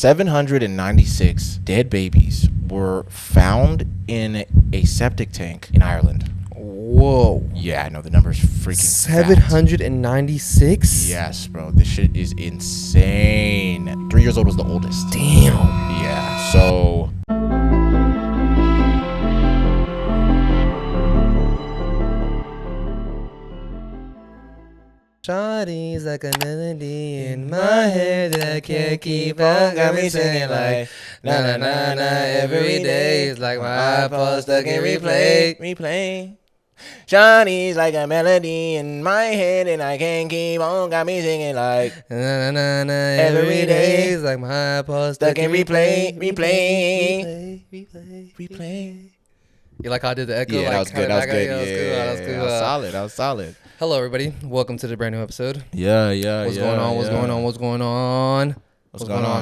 796 dead babies were found in a septic tank in Ireland. Whoa. Yeah, I know the number's freaking 796? Yes, bro. This shit is insane. 3 years old was the oldest. Damn. Yeah, so... Shawty's like a melody in my head that I can't keep on. Got me singing like na na na na every day. It's like my iPod stuck in replay. Shawty's like a melody in my head and I can't keep on. Got me singing like na na na every day. It's like my iPod stuck in replay. You like how I did the echo? Yeah, like, that was good. That was good. That was solid. Hello, everybody. Welcome to the brand new episode. Yeah. What's going on,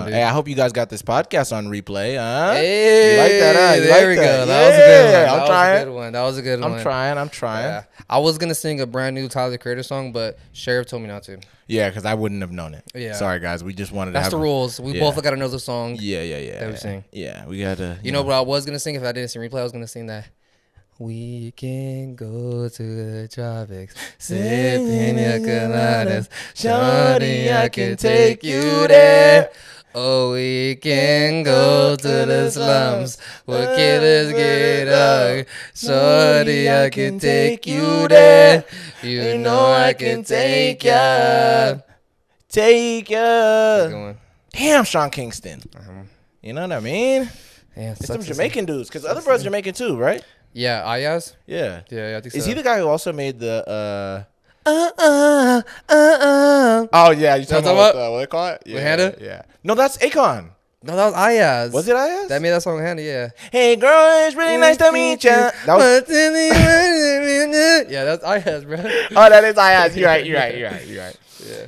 dude? Hey, I hope you guys got this podcast on replay, huh? Hey, you like that, huh? There we go. Yeah, that was a good one. I'm trying. That was a good one. I'm trying. Yeah. I was going to sing a brand new Tyler, the Creator song, but Sheriff told me not to. Yeah, because I wouldn't have known it. Yeah. Sorry, guys. We just wanted to That's the rules. We both got to know the song. Yeah. That we sing. Yeah, we got to. You know what I was going to sing if I didn't sing replay? I was going to sing that. We can go to the tropics, sip pina coladas. Shawty, I can take you there. Oh, we can go to the slums where killers get hung. Shawty, I can take you there. You know I can take ya. Damn, Sean Kingston. You know what I mean? Yeah, it's some Jamaican dudes, because other brothers are Jamaican too, right? Yeah, Ayaz? Yeah, I think so. Is he the guy who also made the Oh yeah, you talking about what they call it? With Hannah? Yeah. No, that's Akon. No, that was Ayaz. Was it Ayaz? That made that song with Hannah, yeah. Hey girl, it's really nice to meet you. That was yeah, that's Ayaz, bro. Oh, that is Ayaz. You're right. Yeah.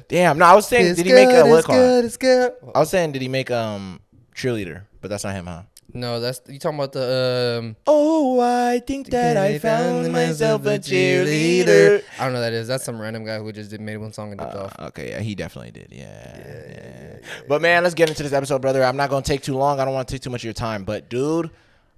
Damn. No, I was saying, did he make what call? It's good. I was saying, did he make Cheerleader? But that's not him, huh? No, that's you talking about the Oh, I think that I found myself a cheerleader. I don't know who that is. That's some random guy who just made one song and dipped off. Okay, yeah, he definitely did. Yeah. But man, let's get into this episode, brother. I'm not gonna take too long. I don't want to take too much of your time. But dude,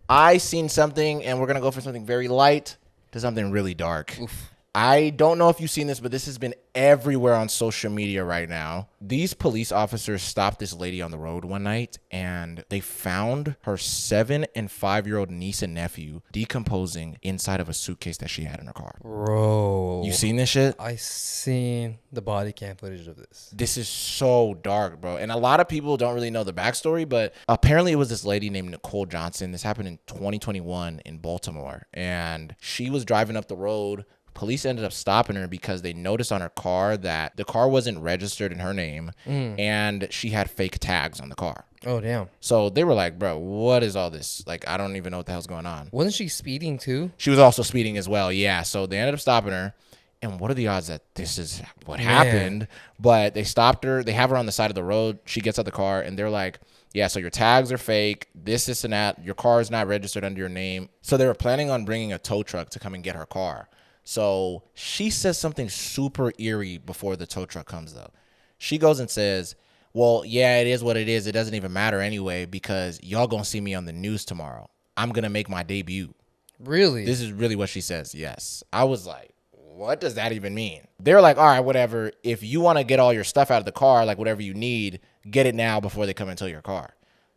I seen something, and we're gonna go from something very light to something really dark. Oof. I don't know if you've seen this, but this has been everywhere on social media right now. These police officers stopped this lady on the road one night, and they found her 7 and 5-year-old niece and nephew decomposing inside of a suitcase that she had in her car. Bro. You seen this shit? I seen the body cam footage of this. This is so dark, bro. And a lot of people don't really know the backstory, but apparently it was this lady named Nicole Johnson. This happened in 2021 in Baltimore, and she was driving up the road. Police ended up stopping her because they noticed on her car that the car wasn't registered in her name and she had fake tags on the car. Oh, damn. So they were like, bro, what is all this? Like, I don't even know what the hell's going on. Wasn't she speeding too? She was also speeding as well, yeah. So they ended up stopping her. And what are the odds that this is what happened? But they stopped her. They have her on the side of the road. She gets out the car and they're like, yeah, so your tags are fake. This and that. Your car is not registered under your name. So they were planning on bringing a tow truck to come and get her car. So she says something super eerie before the tow truck comes, though. She goes and says, well, yeah, it is what it is. It doesn't even matter anyway because y'all going to see me on the news tomorrow. I'm going to make my debut. Really? This is really what she says, yes. I was like, what does that even mean? They're like, all right, whatever. If you want to get all your stuff out of the car, like whatever you need, get it now before they come and tow your car.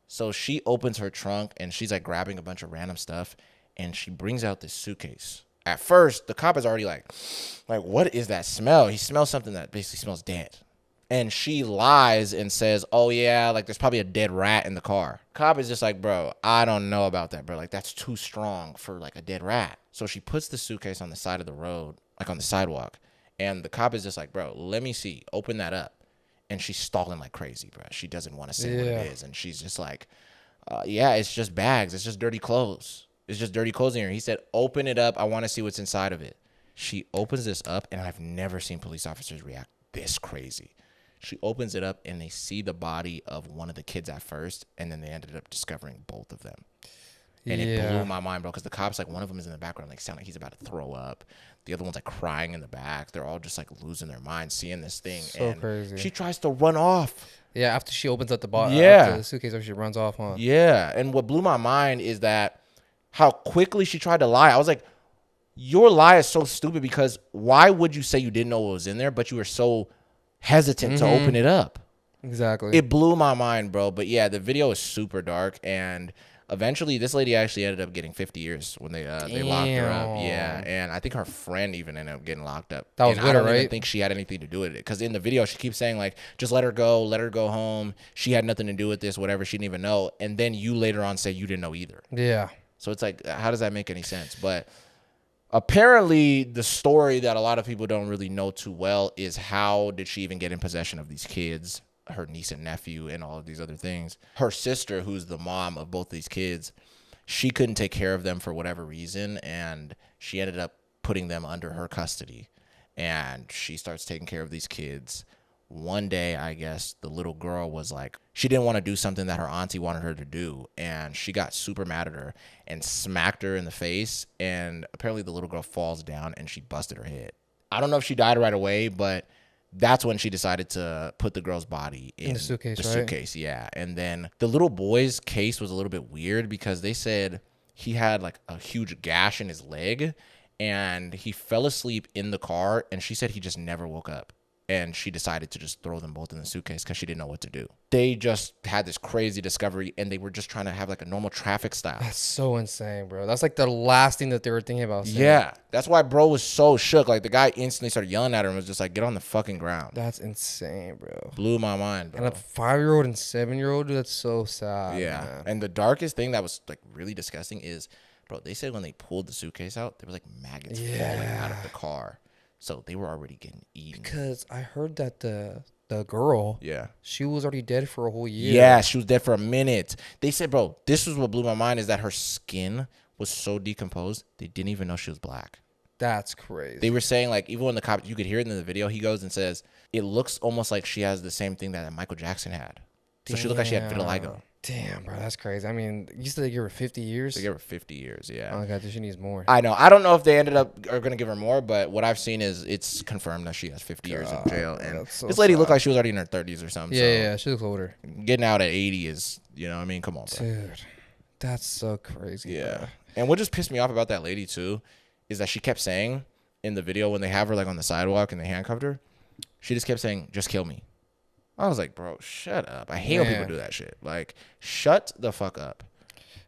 So she opens her trunk and she's like grabbing a bunch of random stuff and she brings out this suitcase. At first, the cop is already like, what is that smell? He smells something that basically smells dead. And she lies and says, oh, yeah, like there's probably a dead rat in the car. Cop is just like, bro, I don't know about that, bro. Like that's too strong for like a dead rat. So she puts the suitcase on the side of the road, like on the sidewalk. And the cop is just like, bro, let me see. Open that up. And she's stalling like crazy, bro. She doesn't want to say what it is. And she's just like, yeah, it's just bags. It's just dirty clothes. It's just dirty clothes in here. He said, open it up. I want to see what's inside of it. She opens this up, and I've never seen police officers react this crazy. She opens it up, and they see the body of one of the kids at first, and then they ended up discovering both of them. And it blew my mind, bro, because the cops, like, one of them is in the background, like, sound like he's about to throw up. The other one's, like, crying in the back. They're all just, like, losing their minds seeing this thing. So crazy. She tries to run off. Yeah, after she opens up the box, Yeah. the suitcase, or she runs off, huh? Yeah. And what blew my mind is that how quickly she tried to lie. I was like, your lie is so stupid because why would you say you didn't know what was in there, but you were so hesitant to open it up? Exactly. It blew my mind, bro. But yeah, the video is super dark, and eventually this lady actually ended up getting 50 years when they locked her up. Yeah, and I think her friend even ended up getting locked up. That was and with I her, don't even right? think she had anything to do with it, because in the video she keeps saying like, just let her go home. She had nothing to do with this, whatever. She didn't even know. And then you later on say you didn't know either. Yeah. So it's like, how does that make any sense? But apparently the story that a lot of people don't really know too well is how did she even get in possession of these kids, her niece and nephew, and all of these other things. Her sister, who's the mom of both these kids, she couldn't take care of them for whatever reason, and she ended up putting them under her custody. And she starts taking care of these kids. One day, I guess, the little girl was like, she didn't want to do something that her auntie wanted her to do, and she got super mad at her and smacked her in the face, and apparently the little girl falls down and she busted her head. I don't know if she died right away, but that's when she decided to put the girl's body in the suitcase, the right? suitcase, yeah. And then the little boy's case was a little bit weird because they said he had like a huge gash in his leg and he fell asleep in the car, and she said he just never woke up. And she decided to just throw them both in the suitcase because she didn't know what to do. They just had this crazy discovery, and they were just trying to have like a normal traffic stop. That's so insane, bro. That's like the last thing that they were thinking about saying. Yeah, that's why bro was so shook. Like the guy instantly started yelling at her and was just like, "Get on the fucking ground." That's insane, bro. Blew my mind, bro. And a 5-year-old and 7-year-old, dude, that's so sad. Yeah, man. and the darkest thing that was like really disgusting is, bro, they said when they pulled the suitcase out, there was like maggots falling out of the car. So they were already getting eaten. Because I heard that the girl, Yeah. she was already dead for a whole year. Yeah, she was dead for a minute. They said, bro, this was what blew my mind, is that her skin was so decomposed, they didn't even know she was black. That's crazy. They were saying, like, even when the cop, you could hear it in the video, he goes and says, it looks almost like she has the same thing that Michael Jackson had. So she looked like she had vitiligo. Damn, bro, that's crazy. I mean, you said they give her 50 years? They gave her 50 years, yeah. Oh, my God, she needs more. I know. I don't know if they ended up are going to give her more, but what I've seen is it's confirmed that she has 50 years in jail. And so this lady sad. looked like she was already in her 30s or something. Yeah, she looks older. So getting out at 80 is, you know, I mean, come on, bro. Dude, that's so crazy. Yeah. Bro. And what just pissed me off about that lady, too, is that she kept saying in the video when they have her, like, on the sidewalk and they handcuffed her, she just kept saying, just kill me. I was like, bro, shut up. I hate when people do that shit. Like, shut the fuck up.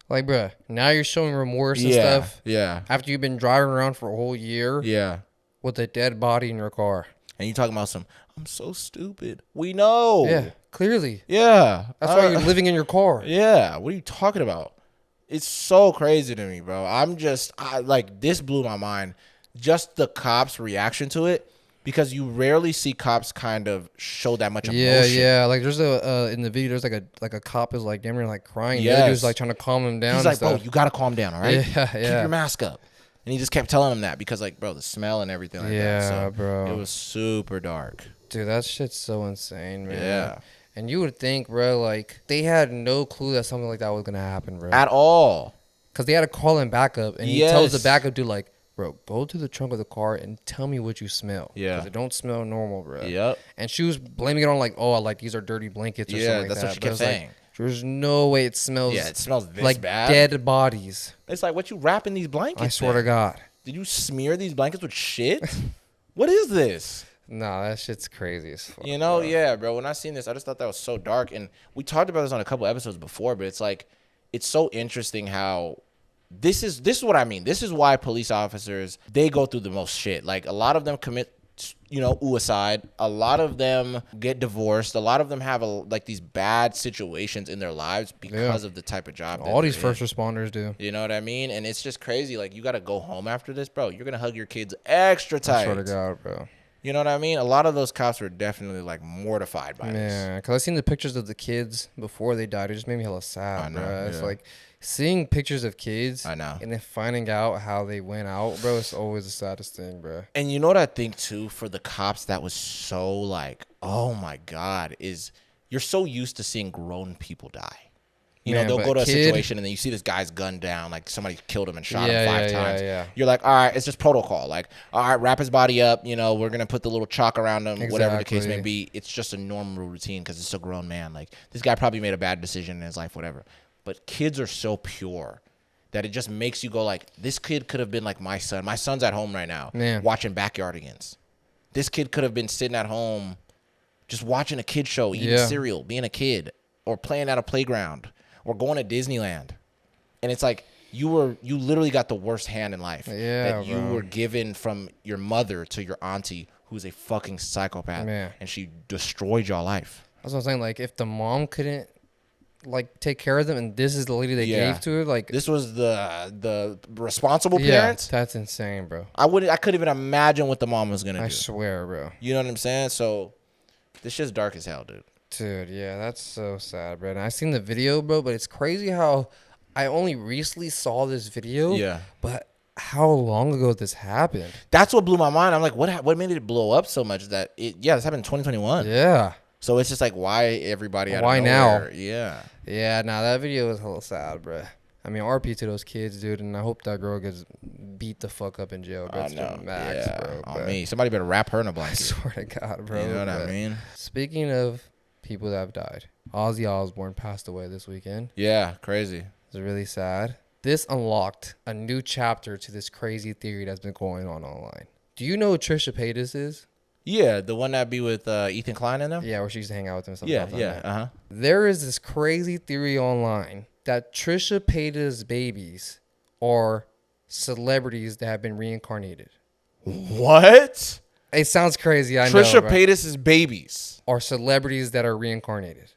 Like, bro, now you're showing remorse and Yeah. stuff Yeah. after you've been driving around for a whole year Yeah. with a dead body in your car. And you talking about some, I'm so stupid. We know. Yeah, clearly. Yeah. That's why you're living in your car. Yeah. What are you talking about? It's so crazy to me, bro. Like, this blew my mind. Just the cops' reaction to it. Because you rarely see cops kind of show that much emotion. Yeah. Like there's in the video, there's like a cop is like damn near like crying. Yes. The other dude's like trying to calm him down. He's like, bro, you gotta calm down, all right? Yeah. Keep your mask up. And he just kept telling him that because, like, bro, the smell and everything like that. Yeah, So bro. it was super dark. Dude, that shit's so insane, man. Yeah. And you would think, bro, like they had no clue that something like that was gonna happen, bro. At all. Because they had to call in backup, and he Yes. tells the backup dude like, bro, go to the trunk of the car and tell me what you smell. Yeah. Because it don't smell normal, bro. Yep. And she was blaming it on like, oh, like these are dirty blankets or something like that's that. what she But kept it's like, saying. there's no way it smells. Yeah, it smells this like bad. dead bodies. It's like, what you wrapping these blankets I swear in? to God. Did you smear these blankets with shit? What is this? Nah, that shit's crazy as fuck. You know, bro. yeah, bro. When I seen this, I just thought that was so dark. And we talked about this on a couple episodes before, but it's like, it's so interesting how this is what I mean. This is why police officers, they go through the most shit. Like, a lot of them commit, you know, suicide. A lot of them get divorced. A lot of them have like these bad situations in their lives because of the type of job. All these first responders do. You know what I mean? And it's just crazy. Like, you got to go home after this, bro. You're gonna hug your kids extra tight. I swear to God, bro. You know what I mean? A lot of those cops were definitely like mortified by this. Yeah, because I seen the pictures of the kids before they died. It just made me hella sad, I know, bro. It's yeah. like seeing pictures of kids. I know. And then finding out how they went out, bro. It's always the saddest thing, bro. And you know what I think too, for the cops, that was so like, oh my God, is you're so used to seeing grown people die. You know, Man, they'll but go to a kid- situation and then you see this guy's gunned down, like somebody killed him and shot him Yeah, 5 yeah, times. yeah. You're like, all right, it's just protocol. Like, all right, wrap his body up. You know, we're going to put the little chalk around him, whatever the case may Exactly. be. It's just a normal routine because it's a grown man. Like, this guy probably made a bad decision in his life, whatever. But kids are so pure that it just makes you go like, this kid could have been like my son. My son's at home right now Man. watching Backyardigans. This kid could have been sitting at home just watching a kid show, eating Yeah. cereal, being a kid, or playing at a playground, or going to Disneyland. And it's like you literally got the worst hand in life Yeah, that you bro. were given from your mother to your auntie, who's a fucking psychopath, Man. and she destroyed your life. That's what I'm saying. Like, if the mom couldn't like take care of them, and this is the lady they Yeah. gave to her, like, This was the responsible yeah, parents. that's insane, bro. I couldn't even imagine what the mom was gonna I do. swear, bro. You know what I'm saying? So this shit's dark as hell, dude. Dude, yeah, that's so sad, bro. And I seen the video, bro, but it's crazy how I only recently saw this video. Yeah. But how long ago this happened? That's what blew my mind. I'm like, what made it blow up so much that this happened in 2021. Yeah. So it's just like, why everybody out Why of now? nowhere? Yeah. Yeah, nah, that video was hella sad, bro. I mean, RP to those kids, dude, and I hope that girl gets beat the fuck up in jail, bro. I To know. the max, Yeah. bro. On but me. Somebody better wrap her in a I blanket. swear to God, bro. You know what I but mean? Speaking of people that have died, Ozzy Osbourne passed away this weekend. Yeah. Crazy. It's really sad. This unlocked a new chapter to this crazy theory that's been going on online. Do you know who Trisha Paytas is? Yeah. The one that be with Ethan Klein in them? Yeah, where she used to hang out with him. Yeah. Sometimes. Yeah. Uh huh. There is this crazy theory online that Trisha Paytas' babies are celebrities that have been reincarnated. What? It sounds crazy, I know. Trisha Right? Paytas' babies. Are celebrities that are reincarnated.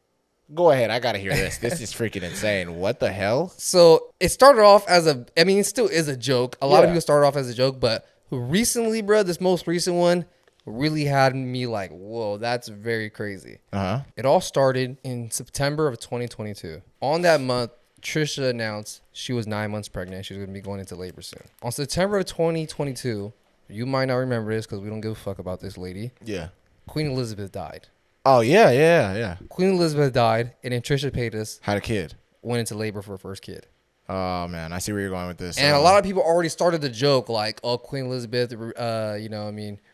Go ahead. I got to hear this. This is freaking insane. What the hell? So it started off as it still is a joke. A lot of Yeah. people started off as a joke, but recently, bro, this most recent one really had me like, whoa, that's very crazy. Uh huh. It all started in September of 2022. On that month, Trisha announced she was 9 months pregnant. She was going to be going into labor soon. On September of 2022, you might not remember this because we don't give a fuck about this lady. Yeah. Queen Elizabeth died. Oh, yeah. Yeah. Yeah. Queen Elizabeth died, and then Trisha Paytas Had a kid. went into labor for her first kid. Oh, man. I see where you're going with this. And a lot of people already started the joke like, oh, Queen Elizabeth,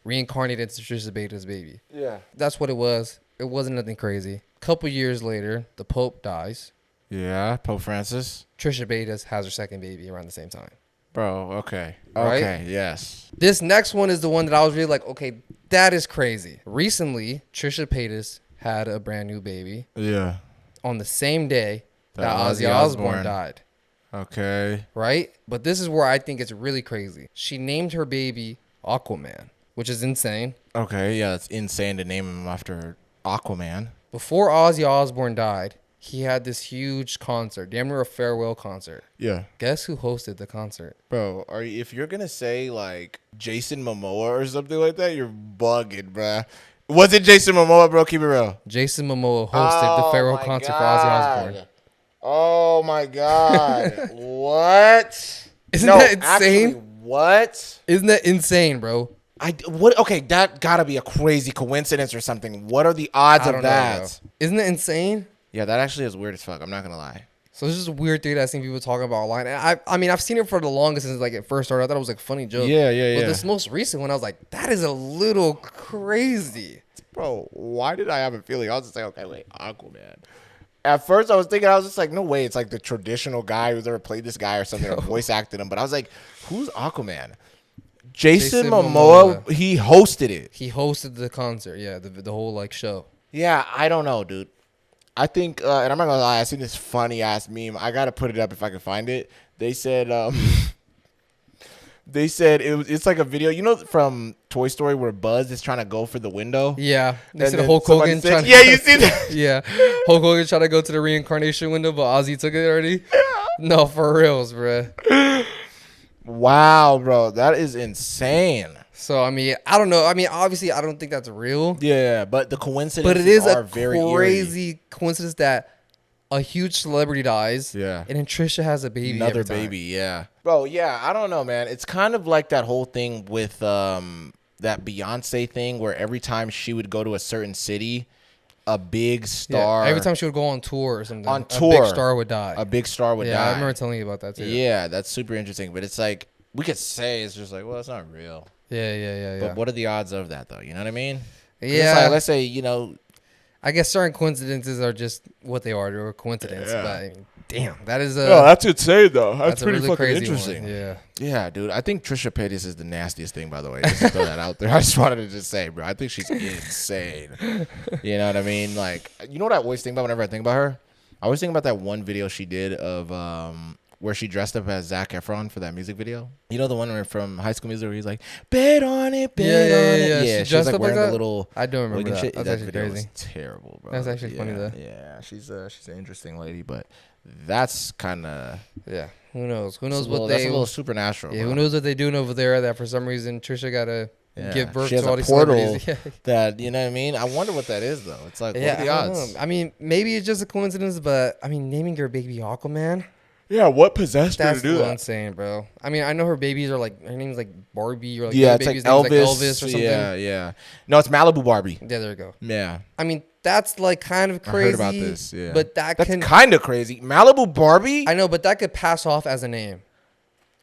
reincarnated into Trisha Paytas' baby. Yeah. That's what it was. It wasn't nothing crazy. A couple years later, the Pope dies. Yeah. Pope Francis. Trisha Paytas has her second baby around the same time. Bro, okay. Right? Okay, yes. This next one is the one that I was really like, okay, that is crazy. Recently, Trisha Paytas had a brand new baby Yeah. on the same day that Ozzy Ozzy Osbourne Osbourne. died. Okay. Right? But this is where I think it's really crazy. She named her baby Aquaman, which is insane. Okay, yeah, it's insane to name him after Aquaman. Before Ozzy Osbourne died, he had this huge concert, damn near a farewell concert. Yeah. Guess who hosted the concert? Bro, if you're gonna say like Jason Momoa or something like that, you're bugging, bruh. Was it Jason Momoa, bro? Keep it real. Jason Momoa hosted the farewell my concert for Ozzy God. Osbourne. Oh my God. What? Isn't that insane? Actually, what? Isn't that insane, bro? Okay, that gotta be a crazy coincidence or something. What are the odds I of don't know, that? bro. Isn't that insane? Yeah, that actually is weird as fuck. I'm not gonna lie. So it's just a weird thing that I've seen people talking about online. And I mean, I've seen it for the longest since like it first started. I thought it was like a funny joke. Yeah, yeah, But yeah. this most recent one, I was like, that is a little crazy. Bro, why did I have a feeling? I was just like, okay, wait, Aquaman. At first, I was just like, no way. It's like the traditional guy who's ever played this guy or something or voice acted him. But I was like, who's Aquaman? Jason Momoa, he hosted it. He hosted the concert. Yeah, the whole like show. Yeah, I don't know, dude. I think, and I'm not gonna lie, I seen this funny ass meme. I gotta put it up if I can find it. They said, it's like a video, you know, from Toy Story where Buzz is trying to go for the window. Yeah, they And said then Hulk somebody Hogan. said- yeah, you see that? Yeah, Hulk Hogan trying to go to the reincarnation window, but Ozzy took it already. No, for reals, bruh. Wow, bro, that is insane. So I mean, I don't know. I mean, obviously, I don't think that's real. Yeah, but the coincidences But it is are a very eerie. crazy coincidence that a huge celebrity dies. Yeah. And then Trisha has a baby. Another every time. baby, yeah. Bro, yeah, I don't know, man. It's kind of like that whole thing with that Beyonce thing where every time she would go to a certain city, a big star. Every time she would go on tour or something, On a tour, big star would die. a big star would die. Yeah, I remember telling you about that too. Yeah, that's super interesting. But it's like we could say it's just like, well, it's not real. Yeah. But what are the odds of that though? You know what I mean? 'Cause Yeah. It's like, let's say, you know. I guess certain coincidences are just what they are. They're a coincidence. Yeah. But I mean, damn, that is a. No, that's insane though. That's pretty a really fucking crazy interesting. One. Yeah. Yeah, dude. I think Trisha Paytas is the nastiest thing, by the way. Just to throw that out there. I just wanted to just say, bro, I think she's insane. You know what I mean? Like, you know what I always think about whenever I think about her? I always think about that one video she did of where she dressed up as Zac Efron for that music video. You know the one where from High School Musical where he's like, bet on it, bet on it. Yeah, she was like wearing the little. I don't remember that. Shit. That's That actually video crazy. was terrible, bro. That's actually funny though. Yeah, she's an interesting lady, but that's kind of. Yeah. Who knows? Who knows That's what a they? little supernatural. Yeah. Bro. Who knows what they're doing over there? That for some reason Trisha gotta give birth She has to all a these portal celebrities. that, you know what I mean? I wonder what that is, though. It's like, what are the I don't odds? know. I mean, maybe it's just a coincidence, but I mean, naming your baby Aquaman. Yeah, what possessed her That's to do that? insane, bro. I mean, I know her babies are like her name's like Barbie or like Yeah, the it's like baby's name's Elvis. like Elvis or something. Yeah. No, it's Malibu Barbie. Yeah, there you go. Yeah. I mean, that's like kind of crazy. I heard about this, yeah. But that's kind of crazy. Malibu Barbie? I know, but that could pass off as a name.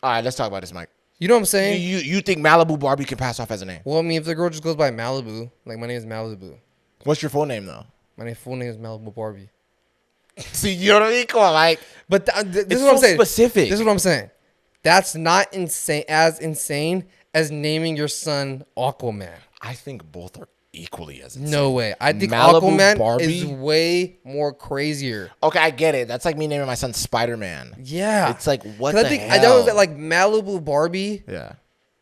All right, let's talk about this, Mike. You know what I'm saying? You think Malibu Barbie can pass off as a name? Well, I mean, if the girl just goes by Malibu, like my name is Malibu. What's your full name, though? My full name is Malibu Barbie. See, you know what I mean? Come on, Mike. But this It's is what I'm so saying. specific. This is what I'm saying. That's not insane as naming your son Aquaman. I think both are equally as insane. No way. I think Malibu Aquaman Barbie? is way more crazier. Okay, I get it. That's like me naming my son Spider-Man. Yeah. It's like, what 'Cause the I think hell? I know that like Malibu Barbie. Yeah.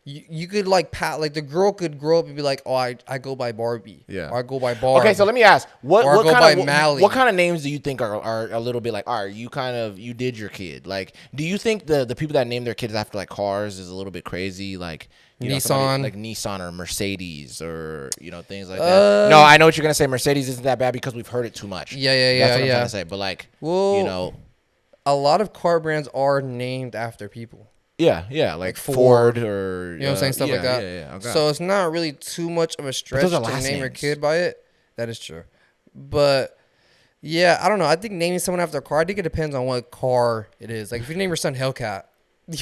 You could like the girl could grow up and be like, oh, I go by Barbie. Yeah. Or I go by Barb. Okay, so let me ask, Or what go kind by of Mally. what kind of names do you think are a little bit like, all right, you did your kid? Like, do you think the people that name their kids after like cars is a little bit crazy? Like, you know, Nissan. like Nissan or Mercedes or, you know, things like that. No, I know what you're gonna say. Mercedes isn't that bad because we've heard it too much. Yeah, That's what I'm trying to say. But like, Well, you know, a lot of car brands are named after people. yeah, like Ford or You know what I'm saying? Stuff like that. Yeah. Okay. So it's not really too much of a stretch those are to last name your names. kid by it. That is true. But yeah, I don't know. I think naming someone after a car, I think it depends on what car it is. Like if you name your son Hellcat.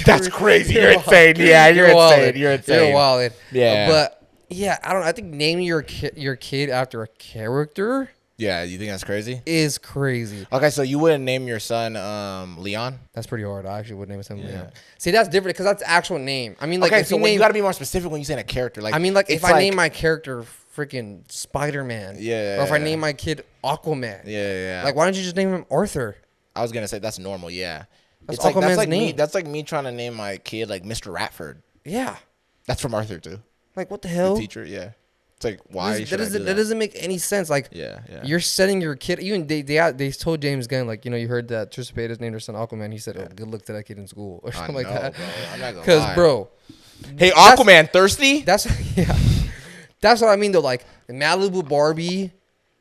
That's crazy. You're insane. Yeah, you're insane. You're insane. You're wild. Yeah. But yeah, I don't know. I think naming your kid after a character Yeah, you think that's crazy? is crazy. Okay, so you wouldn't name your son Leon? That's pretty hard. I actually would name something Leon. See, that's different because that's actual name. I mean, like Okay, if so you when name, you got to be more specific when you say a character. Like, I mean, like if it's I name my character freaking Spider-Man, Yeah. or if I name my kid Aquaman, yeah. like why don't you just name him Arthur? I was gonna say that's normal. Yeah, That's it's like Aquaman's me. name. That's like me trying to name my kid like Mr. Ratford. Yeah, That's from Arthur too. like what the The hell? teacher. Yeah. It's like why That should I do doesn't that doesn't make any sense. Like Yeah. you're setting your kid. Even they told James Gunn, like, you know, you heard that Trisha Paytas named her son Aquaman. He said, "Oh, good luck to that kid in school," or I something know, like that. bro. I'm not gonna Because lie. bro, Hey, Aquaman, thirsty? that's yeah, that's what I mean though. Like Malibu Barbie,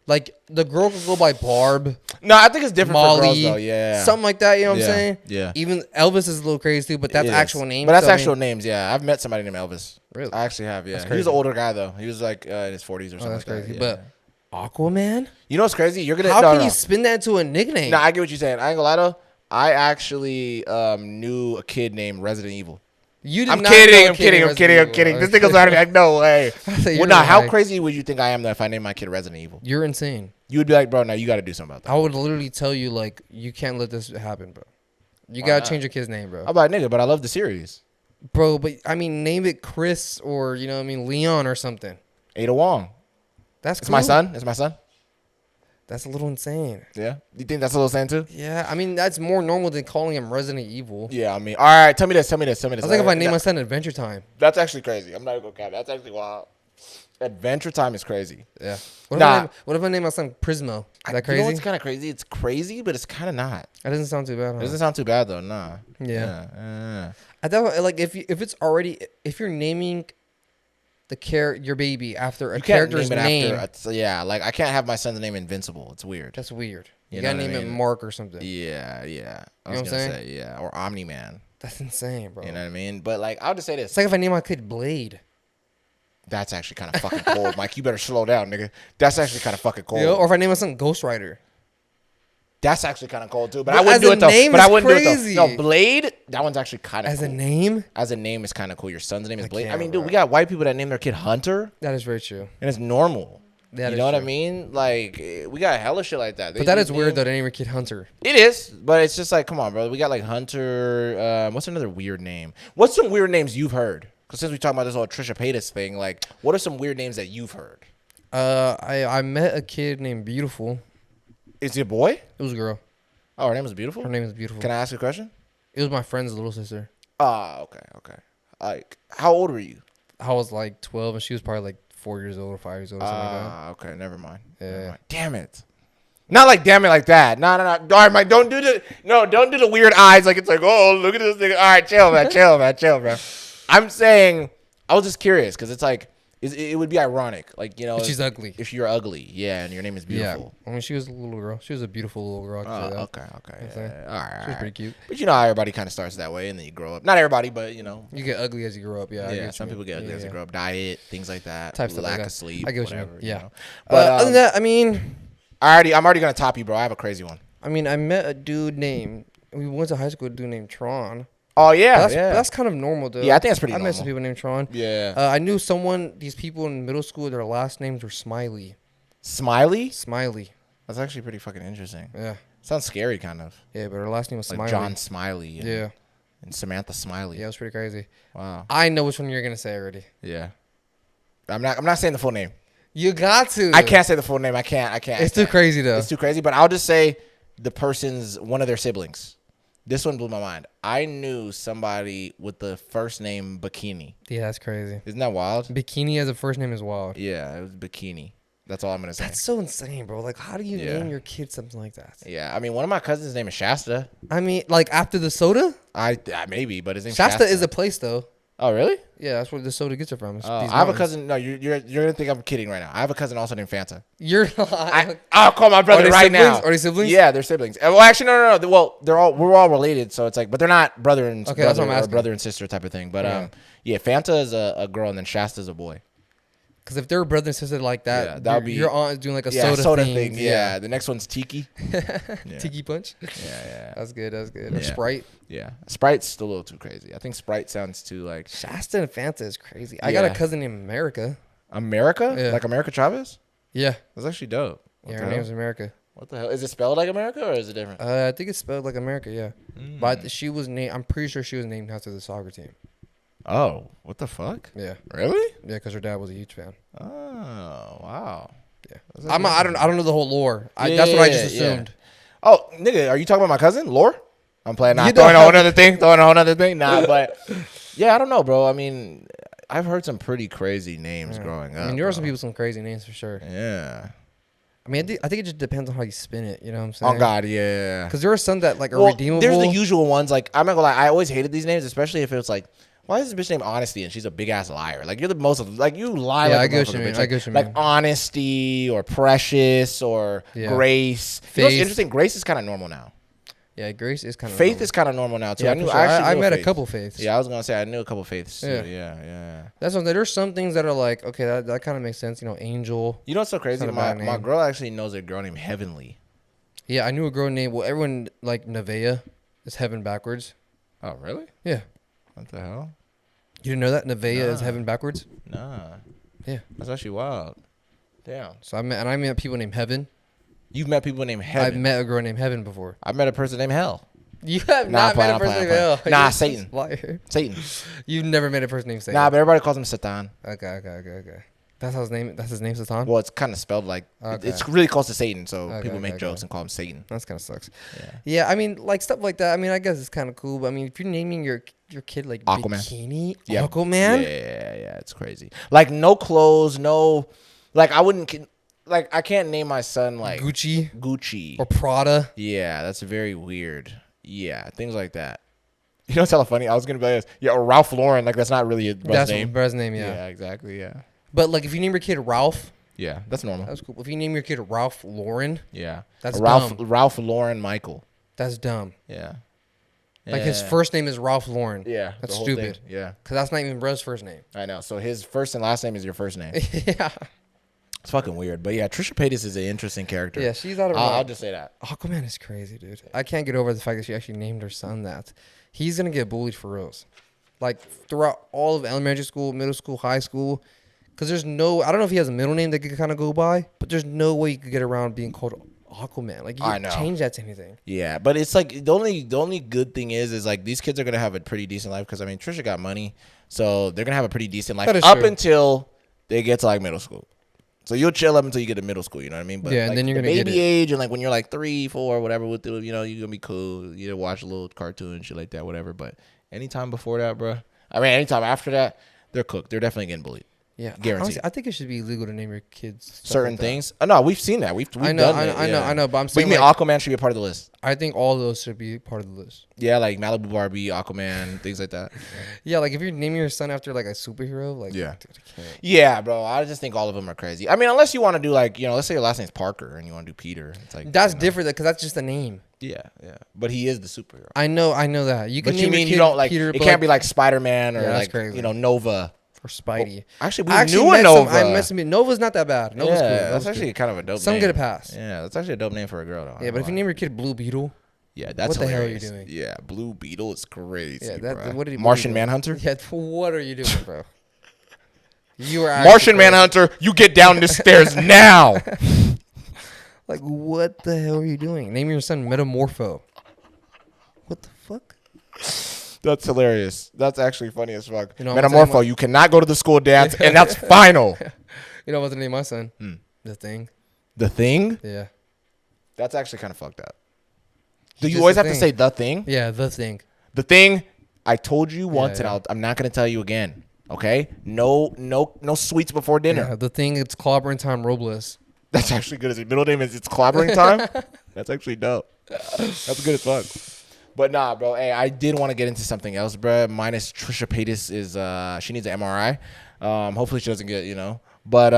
like the girl could go by Barb, No, I think it's different for girls Molly, though. Yeah. something like that. You know what Yeah, I'm saying? yeah. Even Elvis is a little crazy too, but that's It is. actual name. But that's so, I actual mean, names. Yeah, I've met somebody named Elvis. Really? I actually have. Yeah. That's He was crazy. an older guy though. He was like in his 40s or something. Oh, that's like crazy. That. But Aquaman, You know what's crazy? You're gonna. how no, can no. you spin that into a nickname? No, I get what you're saying. I ain't gonna lie though. I actually knew a kid named Resident Evil. You did I'm not kidding. know I'm a kid kidding. named I'm kidding. I'm Resident kidding. Evil. This nigga's out of me. Like, no way. thought you Well, were nah, how like- crazy would you think I am though if I named my kid Resident Evil? You're insane. You would be like, bro, no, you got to do something about that. I would literally tell you, like, you can't let this happen, bro. You Why gotta not? change your kid's name, bro. I'm like, nigga, but I love the series. Bro, but I mean, name it Chris or, you know what I mean, Leon or something. Ada Wong. That's It's cool. my son. It's my son. That's a little insane. Yeah. You think that's a little saying too? Yeah, I mean, that's more normal than calling him Resident Evil. Yeah, I mean, all right. Tell me this. Tell me this. I was like, if I name my son Adventure Time. That's actually crazy. I'm not even gonna cap. That's actually wild. Adventure Time is crazy. Yeah. Nah. What if I name my son Prismo? Is that You know crazy? what's kind of crazy? It's crazy, but it's kind of not. That doesn't sound too bad, It huh? doesn't sound too bad though. Nah. Yeah. I thought, like, if you're naming your baby after a You can't character's name it name, after. Yeah, like I can't have my son's name Invincible. It's weird. that's weird. You, You gotta know what name I it mean? Mark or something. Yeah. I You was know what gonna I'm saying? say yeah, or Omni Man. That's insane, bro. You know what I mean? But like, I'll just say this. It's like if I name my kid Blade. That's actually kind of fucking cold, Mike. You better slow down, nigga. That's actually kind of fucking cold. Or if I name my son Ghost Rider. That's actually kind of cold too. But Well, I wouldn't do it though. name But I is wouldn't do crazy. it though. No, Blade. That one's actually kind of As cool. a name? As a name is kind of cool. Your son's name is Blade. I can't, mean, dude, bro. we got white people that name their kid Hunter, That is very true. and it's normal. That You is know what I true. mean? Like, we got hella shit like that. But that is weird though. To name your kid Hunter. It is, but it's just like, come on, bro. We got like Hunter. What's another weird name? What's some weird names you've heard? Because since we talking about this whole Trisha Paytas thing, like, what are some weird names that you've heard? I met a kid named Beautiful. Is he a boy? It was a girl. Oh, her name is Beautiful? Her name is Beautiful. Can I ask you a question? It was my friend's little sister. Oh, okay. Like, how old were you? I was like 12 and she was probably like 4 years old or 5 years old or something like that. Okay, never mind. Yeah. Never mind. Damn it. Not like damn it like that. No. All right, Mike, don't do the weird eyes like it's like, oh, look at this nigga. All right, chill, bro. I'm saying, I was just curious because it's like, it would be ironic. Like, you know. But she's ugly. If you're ugly, yeah, and your name is Beautiful. Yeah. I mean, she was a little girl. She was a beautiful little girl. I can say that. Okay. Yeah. All right. She was pretty cute. But you know how everybody kind of starts that way and then you grow up. Not everybody, but you know. You get ugly as you grow up. Yeah. I get what Some you people mean. get ugly as they grow up. Diet, things like that. Type stuff lack like of that. sleep. I get what you whatever, mean. Yeah. know? But Other than that, I mean, I'm already gonna top you, bro. I have a crazy one. I met a dude named. We went to high school with a dude named Tron. Oh yeah, That's kind of normal, though. Yeah, I think that's pretty I met normal. some people named Tron. Yeah. I knew these people in middle school, their last names were Smiley. Smiley? That's actually pretty fucking interesting. Yeah. Sounds scary, kind of. Yeah, but her last name was Like Smiley. John Smiley. Yeah. And Samantha Smiley. Yeah, it was pretty crazy. Wow. I know which one you're gonna say already. Yeah. I'm not saying the full name. You got to. I can't say the full name. I can't. It's too crazy though. It's too crazy, but I'll just say one of their siblings. This one blew my mind. I knew somebody with the first name Bikini. Yeah, that's crazy. Isn't that wild? Bikini as a first name is wild. Yeah, it was Bikini. That's all I'm gonna say. That's so insane, bro. Like, how do you Yeah. name your kid something like that? Yeah, I mean, one of my cousins' name is Shasta. I mean, like after the soda? Maybe, but his name's Shasta is a place though. Oh, really? Yeah, that's where the soda gets it from. It's I these have a mountains. cousin. No, you're gonna think I'm kidding right now. I have a cousin also named Fanta. You're not. I'll call my brother they right siblings? now. Are they siblings? Yeah, they're siblings. Well, actually, no. Well, we're all related, so it's like, but they're not brother and Okay, that's what I'm brother, or asking. brother and sister type of thing. But yeah, Fanta is a girl, and then Shasta's a boy. Because if they're brother and sister like that, Yeah, that would be your aunt is doing like a soda thing. thing. Yeah, the next one's Tiki. Yeah. Tiki punch. Yeah. That's good. Or Yeah. Sprite. Yeah, Sprite's a little too crazy. I think Sprite sounds too like Shasta and Fanta is crazy. I got a Yeah. cousin named America. America, Yeah. like America Chavez. Yeah. That's actually dope. What Yeah, the her hell? name's America. What the hell? Is it spelled like America or is it different? I think it's spelled like America, yeah. But she was named, I'm pretty sure she was named after the soccer team. Oh, what the fuck? Yeah. Really? Yeah, because her dad was a huge fan. Oh, wow. Yeah. That's I don't know the whole lore. Yeah, That's what I just yeah. assumed. Oh, nigga, are you talking about my cousin, Lore? I'm playing. Nah, You throwing a know- whole other thing. Nah, but yeah, I don't know, bro. I mean, I've heard some pretty crazy names growing up. I mean, there are some bro. people with some crazy names for sure. Yeah. I mean, I think it just depends on how you spin it. You know what I'm saying? Oh God, yeah. Because there are some that like are Well, redeemable. there's the usual ones. Like I'm not gonna lie, I always hated these names, especially if it was like, why is this bitch named Honesty and she's a big ass liar? Like you're the most like you lie. Yeah, like I a get what you motherfucker, mean. bitch. I get what you Like mean. Honesty or Precious or Yeah. Grace. You know what's Faith. interesting? Grace is kind of normal now. Yeah, Grace is kind of Faith is kind of normal now too. Yeah, I knew. for sure. I actually I knew met a Faith. couple Faiths. Yeah, I was gonna say I knew a couple Faiths too. Yeah. Yeah. That's what there's some things that are like, okay, that kind of makes sense. You know, Angel. You know what's so crazy? Not a My bad my name. girl actually knows a girl named Heavenly. Yeah, I knew a girl named. Well, everyone like Nevaeh is heaven backwards. Oh really? Yeah, What the hell? you didn't know that Nevaeh is Nah. heaven backwards. Nah. Yeah. That's actually wild. Damn. So I met people named Heaven. You've met people named Heaven. I've met a girl named Heaven before. I've met a person named Hell. You have Nah, not met a I'm person playing, named I'm Hell. playing. Nah, You're Satan. a liar. Satan. You've never met a person named Satan. Nah, but everybody calls him Satan. Okay. That's his name. That's his name, Satan. Well, it's kind of spelled like Okay. it's really close to Satan, so Okay, people make okay, jokes okay. and call him Satan. That's kind of sucks. Yeah. Yeah, I mean, like stuff like that. I mean, I guess it's kind of cool. But I mean, if you're naming your kid like Aquaman. Bikini, Yeah. Aquaman, Yeah, it's crazy. Like no clothes, no, like I wouldn't, like I can't name my son like Gucci or or Prada. Yeah, that's very weird. Yeah, things like that. You know what's hella funny? I was gonna be like, yeah, or Ralph Lauren. Like that's not really a brother's That's name. brother's name, yeah. Yeah, exactly. Yeah. But like, if you name your kid Ralph, Yeah, that's normal. that's cool. If you name your kid Ralph Lauren, Yeah. That's Ralph dumb. Ralph Lauren Michael. that's dumb. Yeah. Like his first name is Ralph Lauren. Yeah. That's the whole stupid. thing. Yeah. Because that's not even bro's first name. I know. So his first and last name is your first name. Yeah. It's fucking weird. But yeah, Trisha Paytas is an interesting character. Yeah, she's out of her I'll mind. just say that. Aquaman is crazy, dude. I can't get over the fact that she actually named her son that. He's going to get bullied for reals. Like, throughout all of elementary school, middle school, high school. Because there's no... I don't know if he has a middle name that could kind of go by. But there's no way you could get around being called Aquaman. Like, you can't change that to anything. Yeah, but it's like the only good thing is like these kids are going to have a pretty decent life. Because, I mean, Trisha got money. So they're going to have a pretty decent life. Up until they get to, like, middle school. So you'll chill up until you get to middle school, you know what I mean? But yeah, and like then you're the gonna baby get it. age and like when you're like 3, 4, whatever, with the, you know, you're gonna be cool. You know, watch a little cartoon and shit like that, whatever. But anytime before that, bro. I mean, anytime after that, they're cooked. They're definitely getting bullied. Yeah, guaranteed. Honestly, I think it should be illegal to name your kids certain things. Oh, no, we've seen that. We've I done it. I know, but I'm But saying you mean like, Aquaman should be a part of the list? I think all of those should be part of the list. Yeah, like Malibu Barbie, Aquaman, things like that. Yeah, like if you're naming your son after like a superhero, like Yeah. dude, I can't. Yeah, bro. I just think all of them are crazy. I mean, unless you want to do like, you know, let's say your last name's Parker and you want to do Peter. It's like That's you know. different because that's just a name. Yeah, yeah. But he is the superhero. I know that. You can But name you your mean kid you don't like Peter, it but, can't be like Spider-Man or Yeah, that's like crazy. you know Nova or Spidey. Actually, I knew a Nova. I messed with Nova's not that bad. Nova's cool. that's Nova's actually cool. kind of a dope Some name. get a pass. Yeah, that's actually a dope name for a girl though. Yeah, but if you name your kid Blue Beetle, yeah, that's what the hilarious. hell are you doing? Yeah, Blue Beetle is crazy. Yeah, bro. what did he? Martian Manhunter. Yeah, what are you doing, bro? You are Martian Manhunter. You get down the stairs now. Like, what the hell are you doing? Name your son Metamorpho. What the fuck? That's hilarious. That's actually funny as fuck. You know, Metamorpho, you cannot go to the school dance, and that's final. You know what's the name of my son? The Thing. The Thing? Yeah. That's actually kind of fucked up. Do you Just always the have to thing. say The Thing? Yeah, The Thing. The Thing, I told you once, Yeah. and I'm not going to tell you again. Okay? No sweets before dinner. Yeah, The Thing. It's Clobbering Time Robles. That's actually good. His middle name is it's clobbering time. That's actually dope. That's good as fuck. But nah, bro. Hey, I did want to get into something else, bro. Minus Trisha Paytas is she needs an MRI. Hopefully she doesn't get, you know. But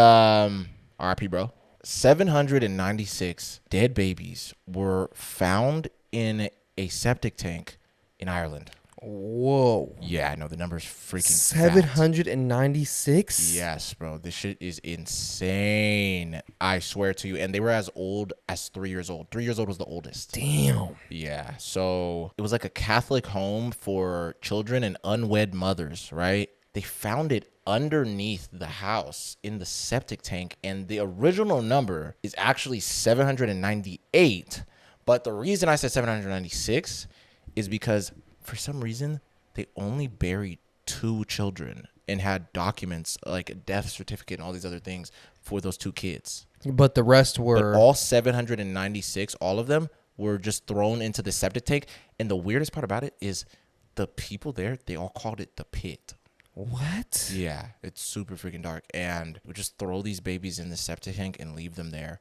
RIP, bro. 796 dead babies were found in a septic tank in Ireland. Whoa. Yeah, I know the number's freaking 796? Yes, bro. This shit is insane. I swear to you. And they were as old as 3 years old. 3 years old was the oldest. Damn. Yeah. So it was like a Catholic home for children and unwed mothers, right? They found it underneath the house in the septic tank. And the original number is actually 798. But the reason I said 796 is because for some reason, they only buried 2 children and had documents like a death certificate and all these other things for those 2 kids. But the rest were... But all 796, all of them, were just thrown into the septic tank. And the weirdest part about it is the people there, they all called it the pit. What? Yeah, it's super freaking dark. And we just throw these babies in the septic tank and leave them there.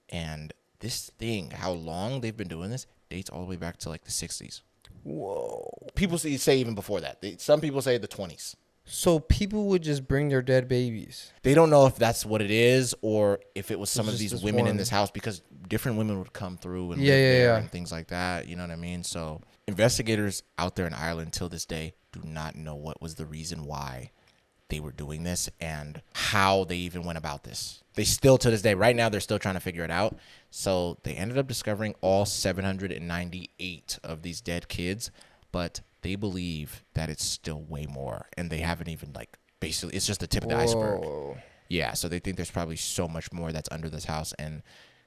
And this thing, how long they've been doing this, dates all the way back to like the 60s. Whoa. People say even before that. Some people say the 20s. So people would just bring their dead babies. They don't know if that's what it is or if it was some of just these this women in one. this house because different women would come through and Yeah, live yeah, there yeah. and things like that. You know what I mean? So investigators out there in Ireland till this day do not know what was the reason why they were doing this and how they even went about this. They still, to this day, right now, they're still trying to figure it out. So they ended up discovering all 798 of these dead kids, but they believe that it's still way more. And they haven't even, like, basically, it's just the tip of the iceberg. Whoa. Yeah, so they think there's probably so much more that's under this house. And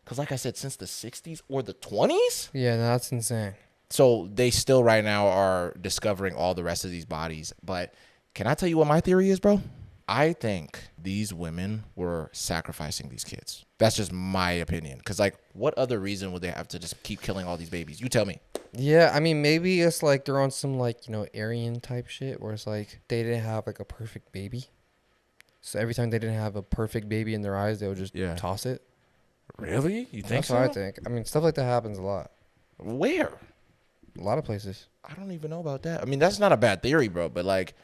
because, like I said, since the 60s or the 20s? Yeah, no, that's insane. So they still right now are discovering all the rest of these bodies. But can I tell you what my theory is, bro? I think these women were sacrificing these kids. That's just my opinion. Because, like, what other reason would they have to just keep killing all these babies? You tell me. Yeah, I mean, maybe it's like they're on some, like, you know, Aryan type shit where it's like they didn't have, like, a perfect baby. So every time they didn't have a perfect baby in their eyes, they would just toss it. Really? You think That's so? what I think. I mean, stuff like that happens a lot. Where? A lot of places. I don't even know about that. I mean, that's not a bad theory, bro. But, like,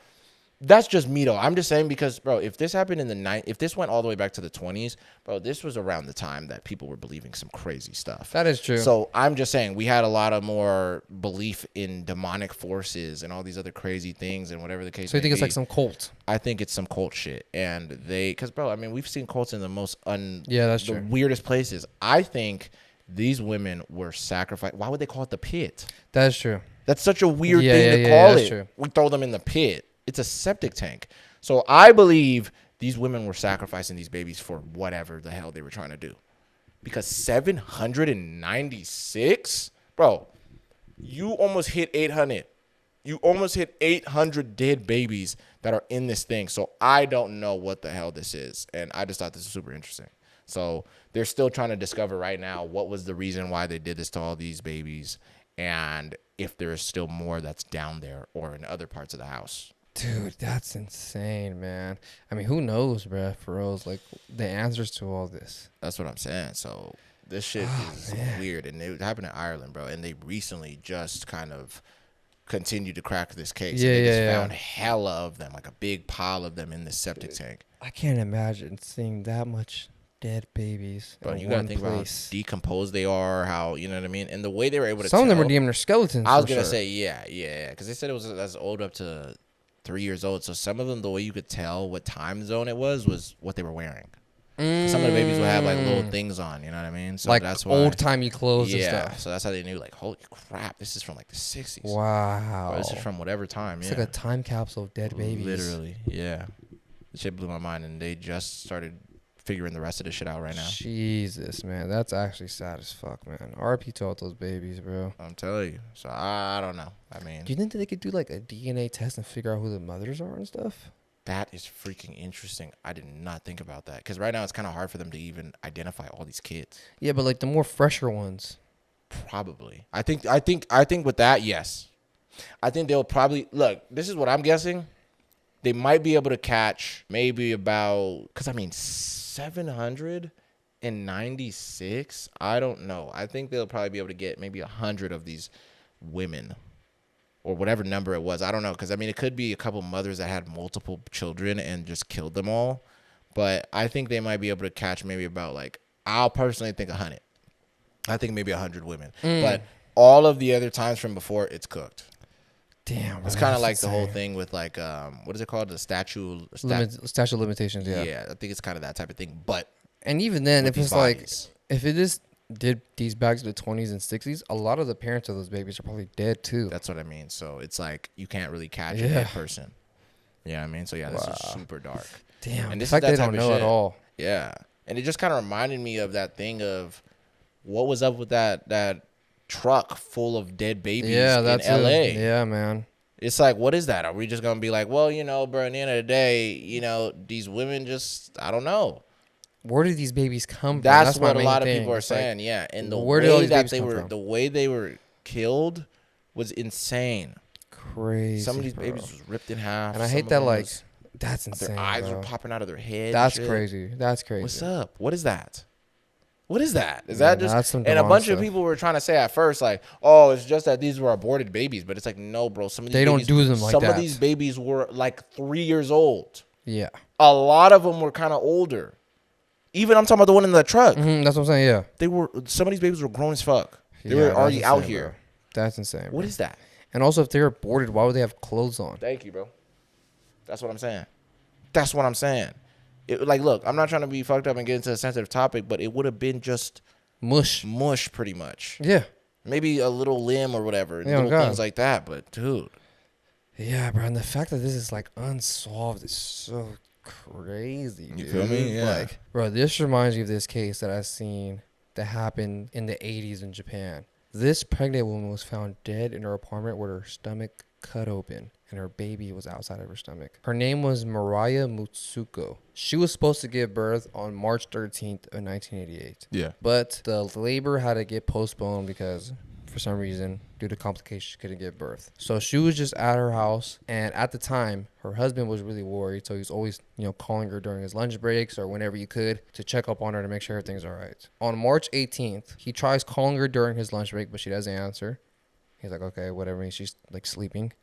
That's just me though. I'm just saying because, bro, if this happened in the if this went all the way back to the 20s, bro, this was around the time that people were believing some crazy stuff. That is true. So I'm just saying we had a lot of more belief in demonic forces and all these other crazy things and whatever the case. So you may think it's be. like some cult? I think it's some cult shit, and because bro, I mean, we've seen cults in the most that's the true. weirdest places. I think these women were sacrificed. Why would they call it the pit? That is true. That's such a weird thing to call it. True. We throw them in the pit. It's a septic tank. So I believe these women were sacrificing these babies for whatever the hell they were trying to do. Because 796? Bro, you almost hit 800. You almost hit 800 dead babies that are in this thing. So I don't know what the hell this is. And I just thought this was super interesting. So they're still trying to discover right now what was the reason why they did this to all these babies. And if there is still more that's down there or in other parts of the house. Dude, that's insane, man. I mean, who knows, bruh, for real, like the answers to all this. That's what I'm saying. So this shit is weird. And it happened in Ireland, bro. And they recently just kind of continued to crack this case. Yeah, and they just found hella of them, like a big pile of them in this septic tank. I can't imagine seeing that much dead babies. Bro, you gotta think about how decomposed they are, how, you know what I mean? And the way they were able to Some of them were damn near skeletons. I was going to say, yeah. Because they said it was as old up to 3 years old. So some of them, the way you could tell what time zone it was what they were wearing. Some of the babies would have like little things on, you know what I mean? So like that's why, old timey clothes and stuff. So that's how they knew, like, holy crap, this is from like the 60s. Wow. Bro, this is from whatever time. It's like a time capsule of dead babies. Literally, yeah. The shit blew my mind, and they just started figuring the rest of the shit out right now. Jesus, man. That's actually sad as fuck, man. RP to all those babies, bro. I'm telling you. So I don't know. I mean, do you think that they could do like a DNA test and figure out who the mothers are and stuff? That is freaking interesting. I did not think about that. Because right now it's kind of hard for them to even identify all these kids. Yeah, but like the more fresher ones. Probably. I think with that, yes. I think they'll probably look, this is what I'm guessing. They might be able to catch maybe about, because I mean 796. I don't know. I think they'll probably be able to get maybe 100 of these women. Or whatever number it was. I don't know. Because, I mean, it could be a couple mothers that had multiple children and just killed them all. But I think they might be able to catch maybe about, like, I'll personally think 100. I think maybe 100 women. But all of the other times from before, it's cooked. Damn. It's kind of like the whole thing with, like, what is it called? The statute of limitations, yeah. Yeah, I think it's kind of that type of thing. But. And even then, if it's bodies, like, if it is did these back to the 20s and 60s, a lot of the parents of those babies are probably dead too. That's what I mean. So it's like you can't really catch a dead person. You know what I mean? So yeah, this is super dark. Damn. And this the fact is that they don't know at all. Yeah. And it just kind of reminded me of that thing of what was up with that truck full of dead babies in LA. Yeah, man. It's like, what is that? Are we just going to be like, well, you know, bro, at the end of the day, you know, these women just, I don't know. Where did these babies come from? That's what a lot of people are saying, yeah. And the way that the way they were killed was insane. Crazy. Some of these babies was ripped in half. And I hate that, like, that's insane. Their eyes were popping out of their head. That's crazy. That's crazy. What's up? What is that? What is that? Is that just? And a bunch of people were trying to say at first, like, oh, it's just that these were aborted babies, but it's like, no, bro. Some of these don't do them like that. Some of these babies were like 3 years old. Yeah. A lot of them were kind of older. Even I'm talking about the one in the truck. That's what I'm saying. Yeah. Some of these babies were grown as fuck. They were already out here. Bro. That's insane. What is that? And also, if they're aborted, why would they have clothes on? Thank you, bro. That's what I'm saying. That's what I'm saying. Like, look, I'm not trying to be fucked up and get into a sensitive topic, but it would have been just mush, pretty much. Yeah. Maybe a little limb or whatever, little things like that. But dude, yeah, bro. And the fact that this is like unsolved is so crazy. You feel me? Yeah. Like, bro, this reminds me of this case that I've seen that happened in the 80s in Japan. This pregnant woman was found dead in her apartment with her stomach cut open and her baby was outside of her stomach. Her name was Mariah Mutsuko. She was supposed to give birth on March 13th of 1988. Yeah. But the labor had to get postponed because for some reason, due to complications, she couldn't give birth. So she was just at her house, and at the time, her husband was really worried, so he was always, calling her during his lunch breaks or whenever he could to check up on her to make sure everything's all right. On March 18th, he tries calling her during his lunch break, but she doesn't answer. He's like, okay, whatever. She's like sleeping.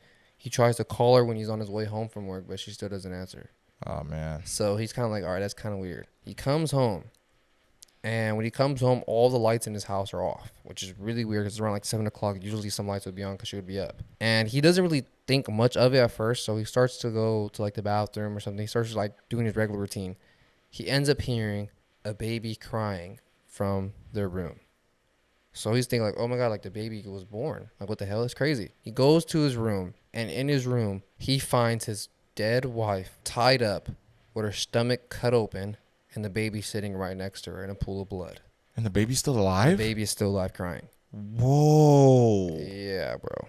He tries to call her when he's on his way home from work, but she still doesn't answer. Oh, man. So he's kind of like, all right, that's kind of weird. He comes home. And when he comes home, all the lights in his house are off, which is really weird because it's around like 7 o'clock. Usually some lights would be on because she would be up. And he doesn't really think much of it at first. So he starts to go to like the bathroom or something. He starts like doing his regular routine. He ends up hearing a baby crying from their room. So he's thinking like, oh my God, like the baby was born. Like what the hell? It's crazy. He goes to his room, and in his room, he finds his dead wife tied up with her stomach cut open and the baby sitting right next to her in a pool of blood. And the baby's still The alive? baby is still alive crying. Whoa. Yeah, bro.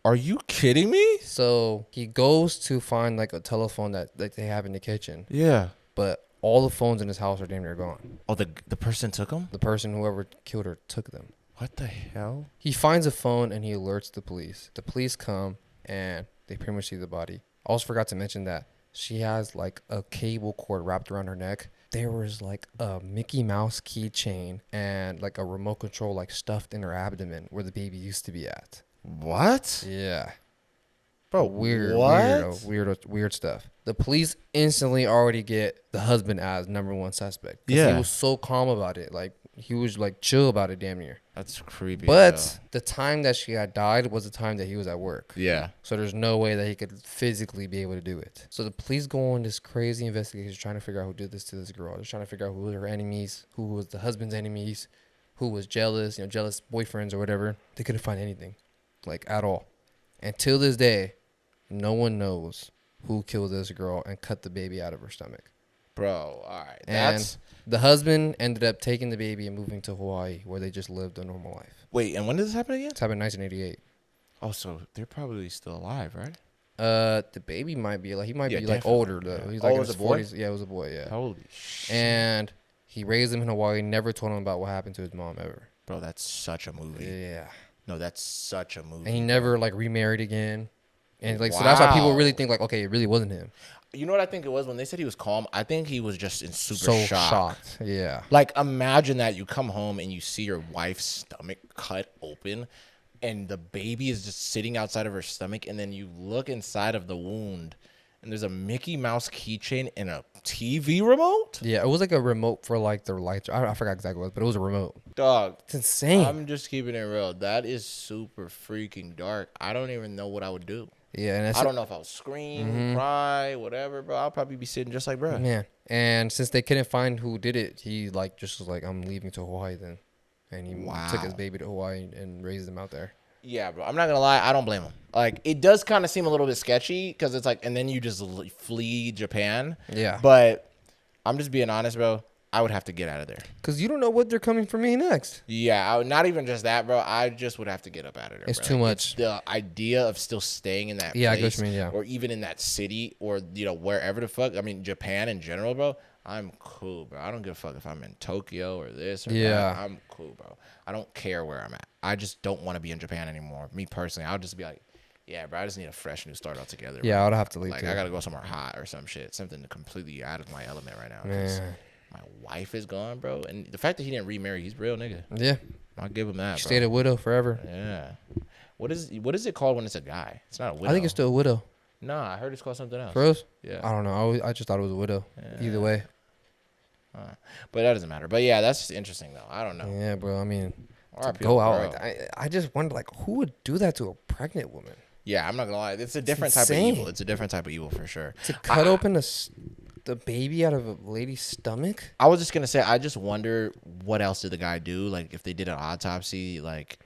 Are you kidding me? So he goes to find like a telephone that they have in the kitchen, Yeah. but all the phones in his house are damn near gone. Oh, the person took him? The person, whoever killed her, took them. What the hell? He finds a phone and he alerts the police. The police come and they pretty much see the body. I also forgot to mention that she has like a cable cord wrapped around her neck. There was like a Mickey Mouse keychain and like a remote control like stuffed in her abdomen where the baby used to be at. What? Yeah. Bro, Weird stuff. The police instantly already get the husband as number one suspect. Yeah. He was so calm about it. Like, he was like chill about it damn near. That's creepy. But the time that she had died was the time that he was at work. Yeah. So there's no way that he could physically be able to do it. So the police go on this crazy investigation trying to figure out who did this to this girl. They're trying to figure out who were her enemies, who was the husband's enemies, who was jealous, jealous boyfriends or whatever. They couldn't find anything, like at all. And till this day, no one knows who killed this girl and cut the baby out of her stomach. Bro, all right. And the husband ended up taking the baby and moving to Hawaii, where they just lived a normal life. Wait, and when did this happen again? It's happened in 1988. Oh, so they're probably still alive, right? The baby might be like, he might Yeah, be like definitely. older though. Yeah. He's Oh, like it in was his a boy? 40s. Yeah, it was a boy. Yeah. Holy shit. And he raised him in Hawaii. Never told him about what happened to his mom ever. Bro, that's such a movie. Yeah. No, that's such a movie. And he never like remarried again. And like, so that's why people really think like, okay, it really wasn't him. You know what I think it was? When they said he was calm, I think he was just in super So shock. shocked. Yeah. Like, imagine that you come home and you see your wife's stomach cut open and the baby is just sitting outside of her stomach, and then you look inside of the wound and there's a Mickey Mouse keychain and a TV remote? Yeah, it was like a remote for like their lights. I forgot exactly what it was, but it was a remote. Dog. It's insane. I'm just keeping it real. That is super freaking dark. I don't even know what I would do. Yeah, and I don't know if I would scream, cry, whatever, bro. I'll probably be sitting just like, bro. Man, and since they couldn't find who did it, he like just was like, I'm leaving to Hawaii then, and he took his baby to Hawaii and raised him out there. Yeah, bro. I'm not gonna lie. I don't blame him. Like, it does kind of seem a little bit sketchy because it's like, and then you just flee Japan. Yeah. But I'm just being honest, bro. I would have to get out of there. Cause you don't know what they're coming for me next. Yeah, I would, not even just that, bro. I just would have to get up out of there. It's bro. too Like, much. the idea of still staying in that Yeah, I get place, what you mean, yeah. or even in that city, or wherever the fuck. I mean, Japan in general, bro. I'm cool, bro. I don't give a fuck if I'm in Tokyo or this or that. I'm cool, bro. I don't care where I'm at. I just don't want to be in Japan anymore. Me personally, I'll just be like, yeah, bro. I just need a fresh new start altogether. Yeah, bro. I'd have to leave Like, too. I gotta go somewhere hot or some shit, something completely out of my element right now. 'Cause Man. my wife is gone, bro, and the fact that he didn't remarry, he's a real nigga. Yeah. I'll give him that, bro. Stayed a widow forever. Yeah. What is it called when it's a guy? It's not a widow. I think it's still a widow. Nah, I heard it's called something else. For us? Yeah. I don't know. I just thought it was a widow. Yeah. Either way. But that doesn't matter. But yeah, that's just interesting though. I don't know. Yeah, bro. I mean, to RIP, go out bro. like that. I just wonder, like, who would do that to a pregnant woman? Yeah, I'm not gonna lie. It's a different type of insane. evil. It's a different type of evil for sure. To cut open the baby out of a lady's stomach? I was just gonna say, I just wonder what else did the guy do? Like, if they did an autopsy, like,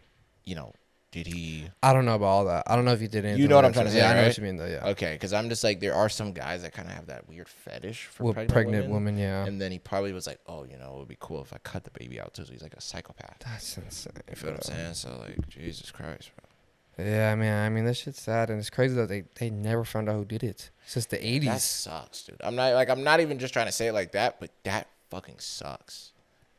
did he? I don't know about all that. I don't know if he did anything. You know what like I'm trying that. to say, Yeah, I know right? what you mean, though. Yeah. Okay, because I'm just like, there are some guys that kind of have that weird fetish for With pregnant women, yeah. And then he probably was like, oh, it would be cool if I cut the baby out too. So he's like a psychopath. That's insane. You feel what I'm saying? So like, Jesus Christ, bro. Yeah, man. I mean, that shit's sad, and it's crazy that they never found out who did it since the 80s. That sucks, dude. I'm not even just trying to say it like that, but that fucking sucks.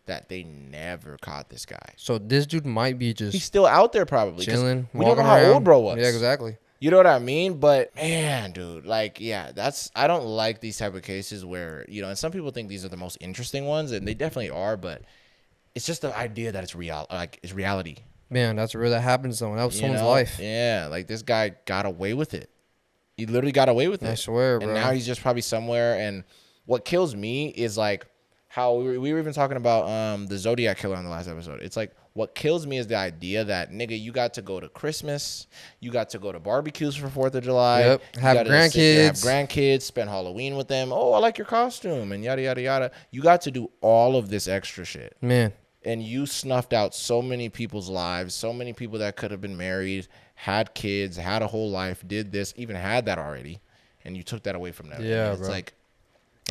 That they never caught this guy. So this dude might be just He's still out there probably. 'Cause chilling. we don't know walking how around. old bro was. Yeah, exactly. You know what I mean? But man, dude, like, yeah, I don't like these type of cases where, and some people think these are the most interesting ones, and they definitely are, but it's just the idea that it's reality. Man, that's real. That happens though. That was You someone's know? life. Yeah, like this guy got away with it. He literally got away with it. I swear, bro. And now he's just probably somewhere. And what kills me is like how we were even talking about the Zodiac killer on the last episode. It's like what kills me is the idea that nigga, you got to go to Christmas, you got to go to barbecues for 4th of July. Yep. Have grandkids, spend Halloween with them. Oh, I like your costume and yada yada yada. You got to do all of this extra shit. Man. And you snuffed out so many people's lives, so many people that could have been married, had kids, had a whole life, did this, even had that already, and you took that away from them. Yeah, and it's bro. like,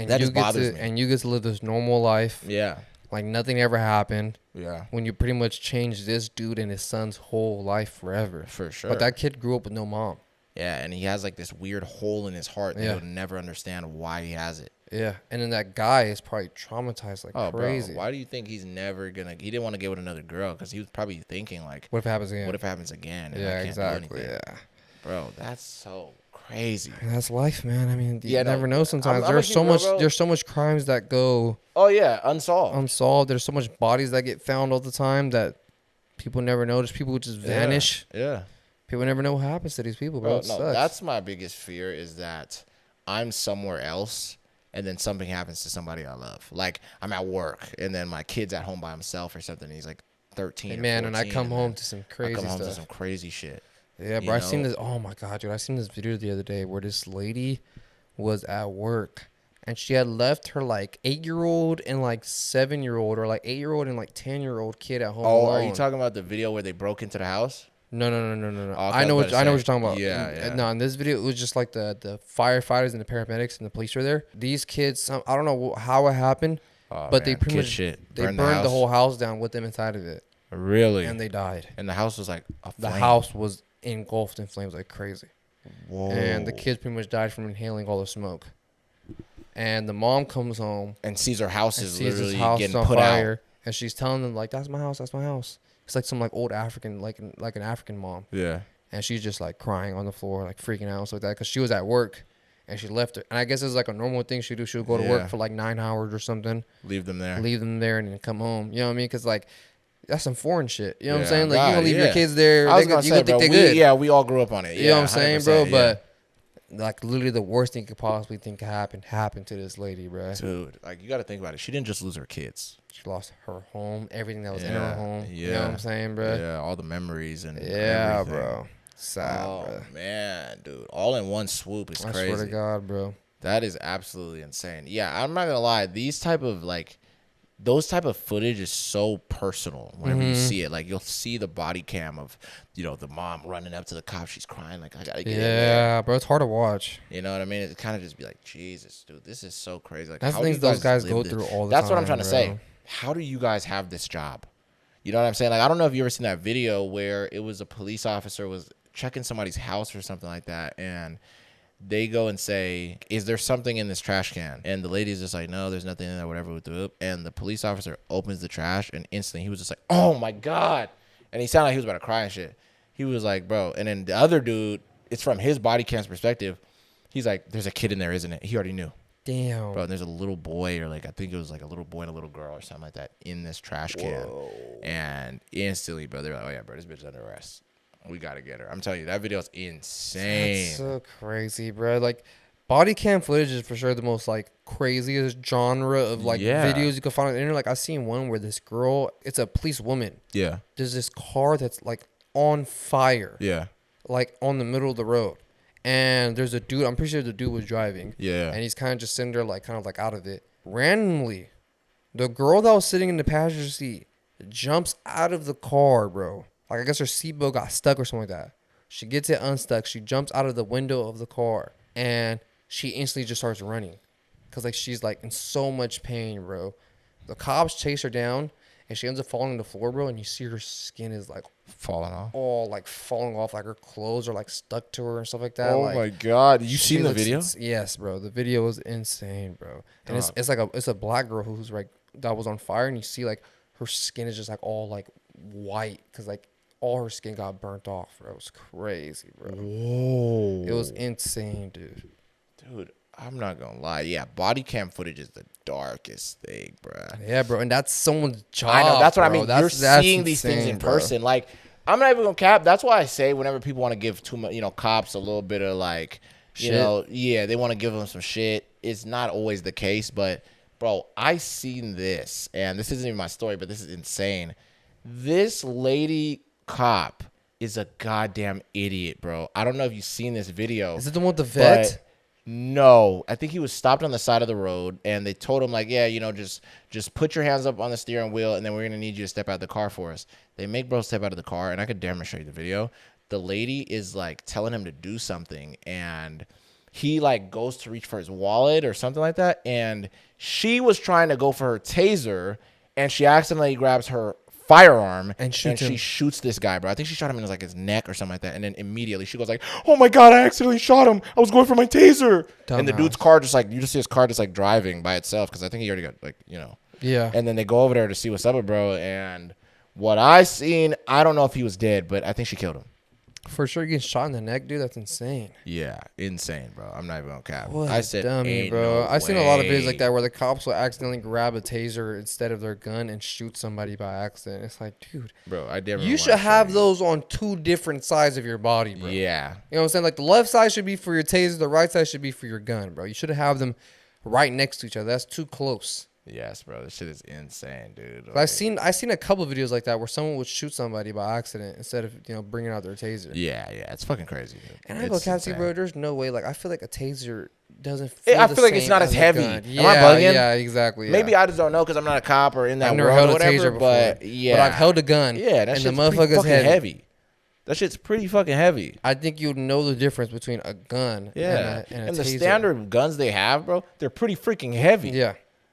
And that just bothers me. And you get to live this normal life. Yeah. Like nothing ever happened. Yeah. When you pretty much changed this dude and his son's whole life forever. For sure. But that kid grew up with no mom. Yeah, and he has like this weird hole in his heart that Yeah. he'll never understand why he has it. Yeah. And then that guy is probably traumatized like crazy. Bro, why do you think he's never gonna? He didn't want to get with another girl because he was probably thinking like, What if it happens again? what if it happens again? And Yeah, I can't exactly. Do anything? Yeah. Bro, that's so crazy. And that's life, man. I mean, you Yeah, no, never know sometimes. I'm There's gonna so keep real, much bro. there's so much crimes that go Oh yeah, unsolved. unsolved. There's so much bodies that get found all the time that people never notice. People just vanish. Yeah. People never know what happens to these people, bro. Bro, It no, sucks. that's my biggest fear is that I'm somewhere else and then something happens to somebody I love. Like I'm at work and then my kid's at home by himself or something. And he's like 13 Hey, or man, and I 14, come home then to some I crazy come home to stuff. some crazy shit. Yeah, you bro. I seen know? this. Oh my god, dude! I seen this video the other day where this lady was at work and she had left her like 8-year-old and like 7-year-old or like 8-year-old and like 10-year-old kid at home. Oh, alone. are you talking about the video where they broke into the house? No. Oh, I know what you're talking about. Yeah, And- yeah. No, in this video, it was just like the firefighters and the paramedics and the police were there. These kids, I don't know how it happened, Oh, but they man, pretty kid much shit. they Burned burned the house? whole house down with them inside of it, Really? and they died. And the house was like a The flame. house was engulfed in flames like crazy. Whoa. And the kids pretty much died from inhaling all the smoke. And the mom comes home And sees her house and is sees his literally house getting on put fire, out. and she's telling them like, "That's my house. That's my house." It's like some like old African, like an African mom, Yeah. and she's just like crying on the floor, like freaking out and stuff like that, because she was at work, and she left her. And I guess it's like a normal thing she do. She'll go to Yeah. work for like 9 hours or something, Leave them there. leave them there, and then come home. You know what I mean? Because like that's some foreign shit. You know what I'm Yeah, saying? Like you God, gonna leave your yeah. kids there. I was you gonna gonna say, think bro, they good. yeah, we all grew up on it. You know what I'm Yeah, saying, bro? 100%, yeah. But like literally the worst thing you could possibly think happened to this lady, bro. Dude, like you got to think about it. She didn't just lose her kids. She lost her home, everything that was in her home. Yeah. You know what I'm saying, bro? Yeah, all the memories and Yeah, everything. bro. Sad, Oh bro. man, dude, all in one swoop is I crazy. swear to God, bro. That is absolutely insane. Yeah, I'm not gonna lie. Those type of footage is so personal whenever you see it. Like you'll see the body cam of, the mom running up to the cop. She's crying like, I gotta get in there. Yeah, bro. It's hard to watch. You know what I mean? It kind of just be like, Jesus, dude, this is so crazy. Like That's how the do things you those guys live go this? through all the That's time. what I'm trying to bro. say. How do you guys have this job? You know what I'm saying? Like I don't know if you ever seen that video where it was a police officer was checking somebody's house or something like that, and they go and say, is there something in this trash can? And the lady's just like, no, there's nothing in there, whatever. And the police officer opens the trash, and instantly he was just like, oh my God. And he sounded like he was about to cry and shit. He was like, bro. And then the other dude, it's from his body cam's perspective. He's like, there's a kid in there, isn't it? He already knew. Damn. Bro, and there's a little boy, or like, I think it was like a little boy and a little girl or something like that in this trash can. Whoa. And instantly, bro, they're like, oh yeah, bro, this bitch is under arrest. We gotta get her. I'm telling you, that video is insane. That's so crazy, bro. Like, body cam footage is for sure the most like craziest genre of like videos you can find on the internet. Like, I seen one where this girl, it's a police woman. Yeah. There's this car that's like on fire. Yeah. Like on the middle of the road. And there's a dude, I'm pretty sure the dude was driving. Yeah. And he's kind of just sitting there like kind of like out of it. Randomly, the girl that was sitting in the passenger seat jumps out of the car, bro. Like, I guess her seatbelt got stuck or something like that. She gets it unstuck. She jumps out of the window of the car. And she instantly just starts running. Because, like, she's, like, in so much pain, bro. The cops chase her down. And she ends up falling on the floor, bro. And you see her skin is, like, falling off. all, like, falling off. Like, her clothes are, like, stuck to her and stuff like that. Oh, like, my God. You she seen the looks video? Yes, bro. The video was insane, bro. And it's like it's a black girl who's, like, that was on fire. And you see, like, her skin is just, like, all, like, white. Because, like, all her skin got burnt off, bro. It was crazy, bro. Whoa. It was insane, dude. Dude, I'm not going to lie. Yeah, body cam footage is the darkest thing, bro. Yeah, bro. And that's someone's job. I know. That's what I bro. mean. That's You're seeing these insane, things in bro. person. Like, I'm not even gonna cap. That's why I say whenever people want to give too much, cops a little bit of like, Shit. they want to give them some shit. It's not always the case, but bro, I seen this, and this isn't even my story, but this is insane. This lady cop is a goddamn idiot, bro. I don't know if you've seen this video. Is it the one with the vet? But no, I think he was stopped on the side of the road, and they told him like, yeah, just put your hands up on the steering wheel, and then we're gonna need you to step out of the car for us. They make bro step out of the car, and I could damn show you the video. The lady is like telling him to do something, and he like goes to reach for his wallet or something like that, and she was trying to go for her taser, and she accidentally grabs her firearm and she shoots this guy, bro. I think she shot him in his neck or something like that, and then immediately she goes like, "Oh my god, I accidentally shot him. I was going for my taser." And the dude's car just like, you just see his car just like driving by itself because I think he already got Yeah. And then they go over there to see what's up with bro, and what I seen, I don't know if he was dead, but I think she killed him. For sure, getting shot in the neck, dude. That's insane. Yeah, insane, bro. I'm not even gonna cap. What I said, dummy, ain't bro. no I've seen a lot of videos way. like that where the cops will accidentally grab a taser instead of their gun and shoot somebody by accident. It's like, dude, Bro, I never. you should have those on two different sides of your body, bro. Yeah. You know what I'm saying? Like the left side should be for your taser, the right side should be for your gun, bro. You should have them right next to each other. That's too close. Yes, bro. This shit is insane, dude. Like, I've seen a couple videos like that where someone would shoot somebody by accident instead of bringing out their taser. Yeah, it's fucking crazy, dude. And I go, Cassie, bro. There's no way. Like, I feel like a taser doesn't feel. I feel like it's not as heavy. Am I bugging? Yeah, exactly. Yeah. Maybe I just don't know because I'm not a cop or in that I've never world held or a whatever. taser before, but yeah, but I've held a gun. Yeah, that and shit's the pretty motherfucker's fucking heavy. That shit's pretty fucking heavy. I think you'd know the difference between a gun and a the taser. standard guns they have, bro, they're pretty freaking heavy. Yeah.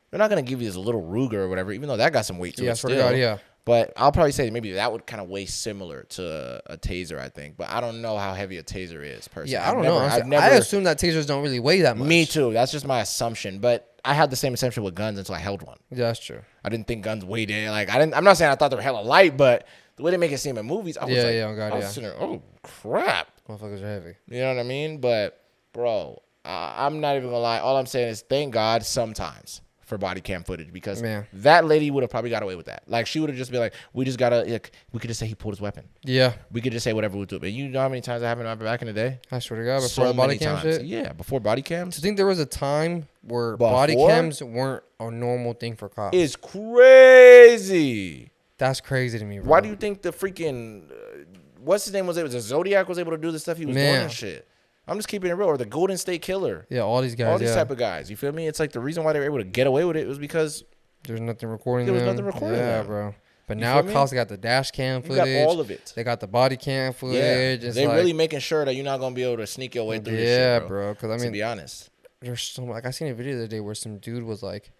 They're not gonna give you this little Ruger or whatever, even though that got some weight to it still. God, yeah. But I'll probably say maybe that would kind of weigh similar to a taser, I think. But I don't know how heavy a taser is, personally. Yeah, I don't know. I assume that tasers don't really weigh that much. Me too. That's just my assumption. But I had the same assumption with guns until I held one. Yeah, that's true. I didn't think guns weighed in. Like I'm not saying I thought they were hella light, but the way they make it seem in movies, I was I was sitting there, oh crap, motherfuckers are heavy. You know what I mean? But bro, I'm not even gonna lie. All I'm saying is thank God sometimes for body cam footage because that lady would have probably got away with that. Like she would have just been like, we just gotta, we could just say he pulled his weapon. Yeah. We could just say whatever we do. But you know how many times that happened back in the day? I swear to God, before the body cam shit? Yeah, before body cams. Do you think there was a time where body cams weren't a normal thing for cops? It's crazy. That's crazy to me, bro. Why do you think the freaking, what's his name was able to, Zodiac was able to do the stuff he was doing and shit? I'm just keeping it real. Or the Golden State Killer. Yeah, all these guys. All these type of guys. You feel me? It's like the reason why they were able to get away with it was because there's nothing recording them. There was nothing recording them. Yeah, bro. But now cops got the dash cam footage. You got all of it. They got the body cam footage. Yeah. They're really making sure that you're not going to be able to sneak your way through this shit, Yeah, bro. Because, I mean, to be honest. There's so much. Like, I seen a video the other day where some dude was like,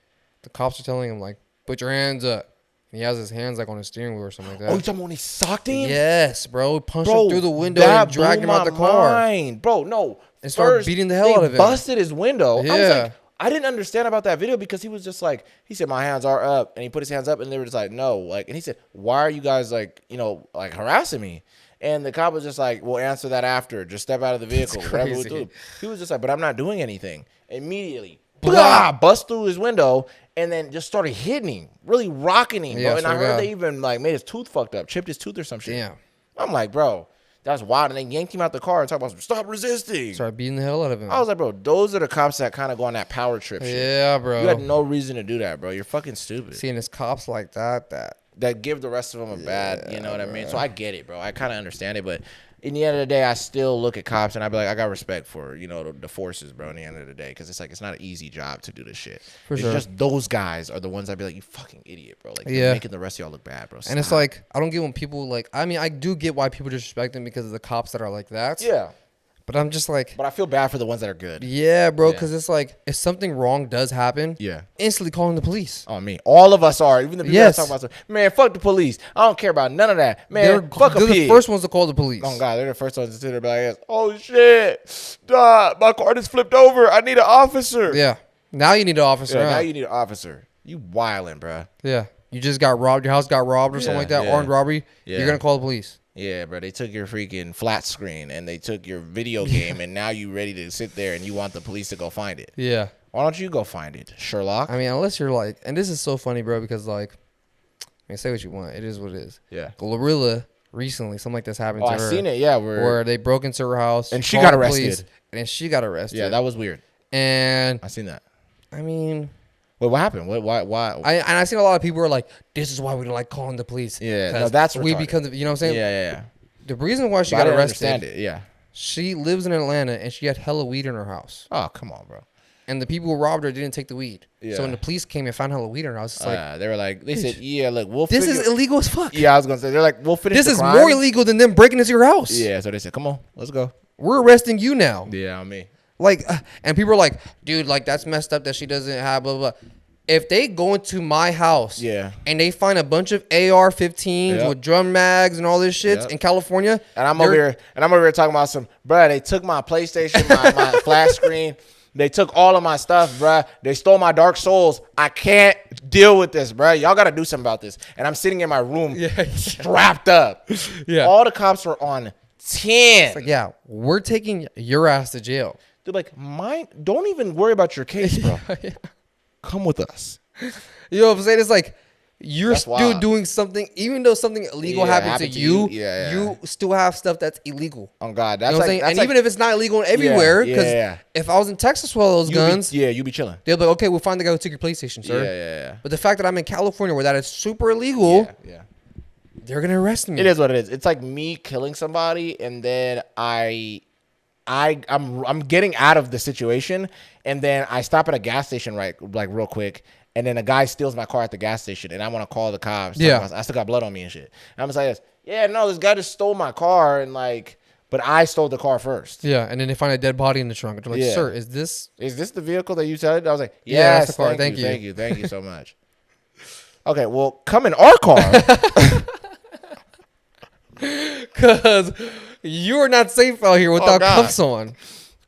the cops are telling him, like, put your hands up. And he has his hands like on his steering wheel or something like that. Oh, you talking about when he socked him? Yes, bro. Punched him through the window and dragged him out the car. Bro, no. And started beating the hell out of him. Busted his window. Yeah. I was like, I didn't understand about that video because he was just like, he said, my hands are up. And he put his hands up and they were just like, no. Like, and he said, why are you guys like, harassing me? And the cop was just like, we'll answer that after. Just step out of the vehicle. Whatever we do. He was just like, but I'm not doing anything. Immediately, blah, bust through his window. And then just started hitting him, really rocking him, bro. And I heard they even like made his tooth fucked up, chipped his tooth or some shit. Damn. I'm like, bro, that's wild. And they yanked him out the car and talked about stop resisting. Started beating the hell out of him. I was like, bro, those are the cops that kind of go on that power trip shit. Yeah, bro. You had no reason to do that, bro. You're fucking stupid. Seeing his cops like that give the rest of them a bad, you know what I mean? So I get it, bro. I kind of understand it, but in the end of the day, I still look at cops and I be like, I got respect for, the forces, bro, in the end of the day. Because it's like, it's not an easy job to do this shit. It's just those guys are the ones I'd be like, you fucking idiot, bro. Like, you're making the rest of y'all look bad, bro. Stop. And it's like, I don't get when people like, I mean, I do get why people disrespect them because of the cops that are like that. Yeah. But I'm just like... But I feel bad for the ones that are good. Yeah, bro, because it's like, if something wrong does happen, yeah, instantly calling the police. Oh, me. All of us are. Even the people that talk about, man, fuck the police. I don't care about none of that. Man, fuck a pig. They're the first ones to call the police. Oh, God, they're the first ones to sit there and be like, oh, shit. Stop. My car just flipped over. I need an officer. Yeah. Now you need an officer. Yeah, now you need an officer. You wildin', bro. Yeah. You just got robbed. Your house got robbed or something like that. Armed robbery. Yeah. You're going to call the police. Yeah, bro. They took your freaking flat screen and they took your video game and now you ready to sit there and you want the police to go find it. Yeah. Why don't you go find it, Sherlock? I mean, unless you're like, and this is so funny, bro, because like, I mean, say what you want. It is what it is. Yeah. Glorilla recently. Something like this happened Oh, to I her. seen it. Yeah, Where they broke into her house and she called got the arrested. police, and she got arrested. Yeah, that was weird. And I seen that. I mean, Wait, what happened? Why? I seen a lot of people were like, "This is why we don't like calling the police." Yeah, 'Cause no, that's we retarded. become, you know what I'm saying? Yeah. The reason why she But I got didn't arrested. understand it. Yeah. She lives in Atlanta and she had hella weed in her house. Oh, come on, bro. And the people who robbed her didn't take the weed. Yeah. So when the police came and found hella weed in her house, it's like, They were like, they said, yeah, look, we'll this figure. is illegal as fuck. Yeah, I was gonna say, they're like, we'll finish. This the is crime. more illegal than them breaking into your house. Yeah, so they said, come on, let's go. We're arresting you now. Yeah, on me. Like, and people are like, dude, like that's messed up that she doesn't have blah, blah, blah. If they go into my house and they find a bunch of AR-15s with drum mags and all this shit in California, and I'm over here talking about some, bruh, they took my PlayStation, my flash screen. They took all of my stuff, bruh. They stole my Dark Souls. I can't deal with this, bruh. Y'all got to do something about this. And I'm sitting in my room strapped up. Yeah. All the cops were on 10. It's like, yeah, we're taking your ass to jail. They're like, don't even worry about your case, bro. Come with us. You know what I'm saying? It's like, you're That's still wild. doing something, even though something illegal happened to you, Yeah. you still have stuff that's illegal. Oh, God. That's, you know what I'm saying? And even if it's not illegal everywhere, because if I was in Texas with all those guns, you be chilling. They'll be like, okay, we'll find the guy who took your PlayStation, sir. Yeah. But the fact that I'm in California where that is super illegal, they're going to arrest me. It is what it is. It's like me killing somebody, and then I'm getting out of the situation, and then I stop at a gas station real quick, and then a guy steals my car at the gas station, and I want to call the cops. Yeah. I still got blood on me and shit. And I'm just like, this guy just stole my car, and but I stole the car first. Yeah, and then they find a dead body in the trunk. They're like, sir, is this the vehicle that you said? I was like, yes, that's the car. Thank you so much. Okay, well, come in our car. Because you're not safe out here without cuffs on.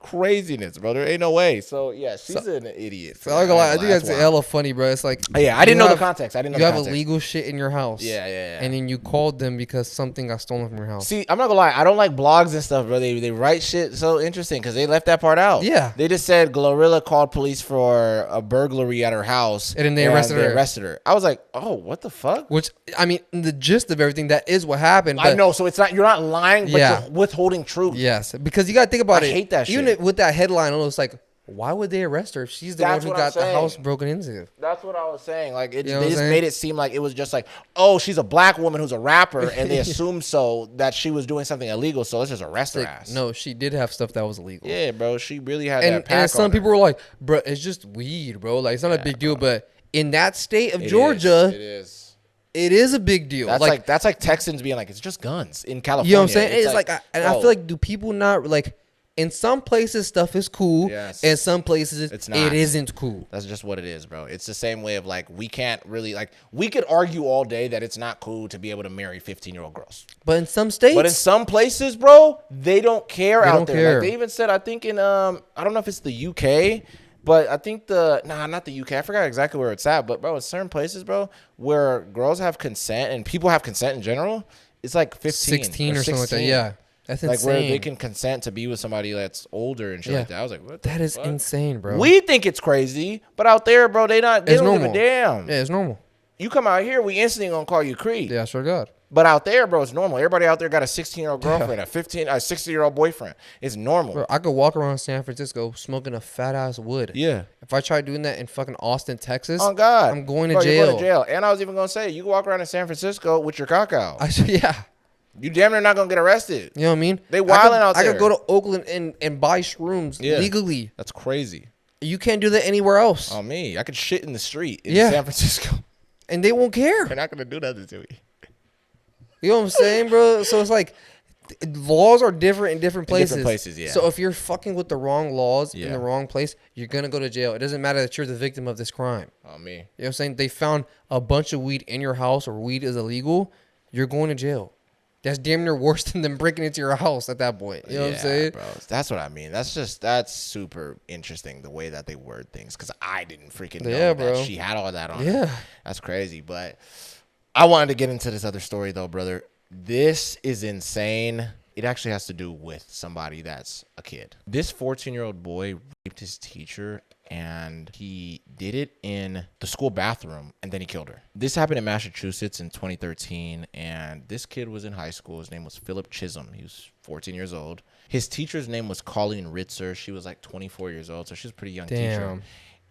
Craziness, bro. There ain't no way. So yeah, she's an idiot. So I think that's hella funny, bro. It's like, I didn't know the context. You have illegal shit in your house. Yeah. And then you called them because something got stolen from your house. See, I'm not gonna lie. I don't like blogs and stuff, bro. They write shit so interesting because they left that part out. Yeah. They just said Glorilla called police for a burglary at her house, and then they arrested her. I was like, oh, what the fuck? Which, I mean, the gist of everything, that is what happened. I know. So it's not, you're not lying, but you're withholding truth. Yes, because you gotta think about it. I hate that shit. Even with that headline, it's like, why would they arrest her if she's the one who got the house broken into? That's what I was saying. Like, they just made it seem like it was just like, oh, she's a black woman who's a rapper, and they assumed that she was doing something illegal, so let's just arrest her ass. No, she did have stuff that was illegal. Yeah, bro, she really had that pack and some on her. people were like, bro, it's just weed, bro. Like, it's not a big deal, but in that state of Georgia, it is a big deal. That's like Texans being like, it's just guns in California. You know what I'm saying? It's like I feel like, do people not like? In some places, stuff is cool. Yes. In some places, it's not. It isn't cool. That's just what it is, bro. It's the same way of like, we can't really, like, we could argue all day that it's not cool to be able to marry 15-year-old girls. But in some states. But in some places, bro, they don't care out there. Care. Like, they even said, I think in, I don't know if it's the UK, but I think not the UK. I forgot exactly where it's at. But, bro, in certain places, bro, where girls have consent and people have consent in general, it's like 15 16 or something like that. Yeah. That's insane. Like, where they can consent to be with somebody that's older and shit like that. I was like, what the That is fuck? insane, bro. We think it's crazy, but out there, bro, they don't give a damn. Yeah, it's normal. You come out here, we instantly gonna call you creep. Yeah, sure God. But out there, bro, it's normal. Everybody out there got a 16-year-old girlfriend, a 60-year-old boyfriend. It's normal. Bro, I could walk around San Francisco smoking a fat ass wood. Yeah. If I try doing that in fucking Austin, Texas, oh God, I'm going to jail. You're going to jail. And I was even gonna say, you can walk around in San Francisco with your cock out. Yeah. You damn near not gonna get arrested. You know what I mean? They wilding out there. I could go to Oakland and buy shrooms legally. That's crazy. You can't do that anywhere else. Oh, me. I could shit in the street in San Francisco. And they won't care. They're not gonna do nothing to me. You know what I'm saying, bro? So it's like, laws are different in different places. Different places, yeah. So if you're fucking with the wrong laws in the wrong place, you're going to go to jail. It doesn't matter that you're the victim of this crime. Oh, me. You know what I'm saying? They found a bunch of weed in your house or weed is illegal. You're going to jail. That's damn near worse than them breaking into your house at that point. You know what I'm saying? Bro, that's what I mean. That's super interesting, the way that they word things, because I didn't freaking know that she had all that on her. That's crazy. But I wanted to get into this other story, though, brother. This is insane. It actually has to do with somebody that's a kid. This 14-year-old boy raped his teacher and he did it in the school bathroom, and then he killed her. This happened in Massachusetts in 2013, and this kid was in high school. His name was Philip Chisholm. He was 14 years old. His teacher's name was Colleen Ritzer. She was like 24 years old, so she was a pretty young teacher.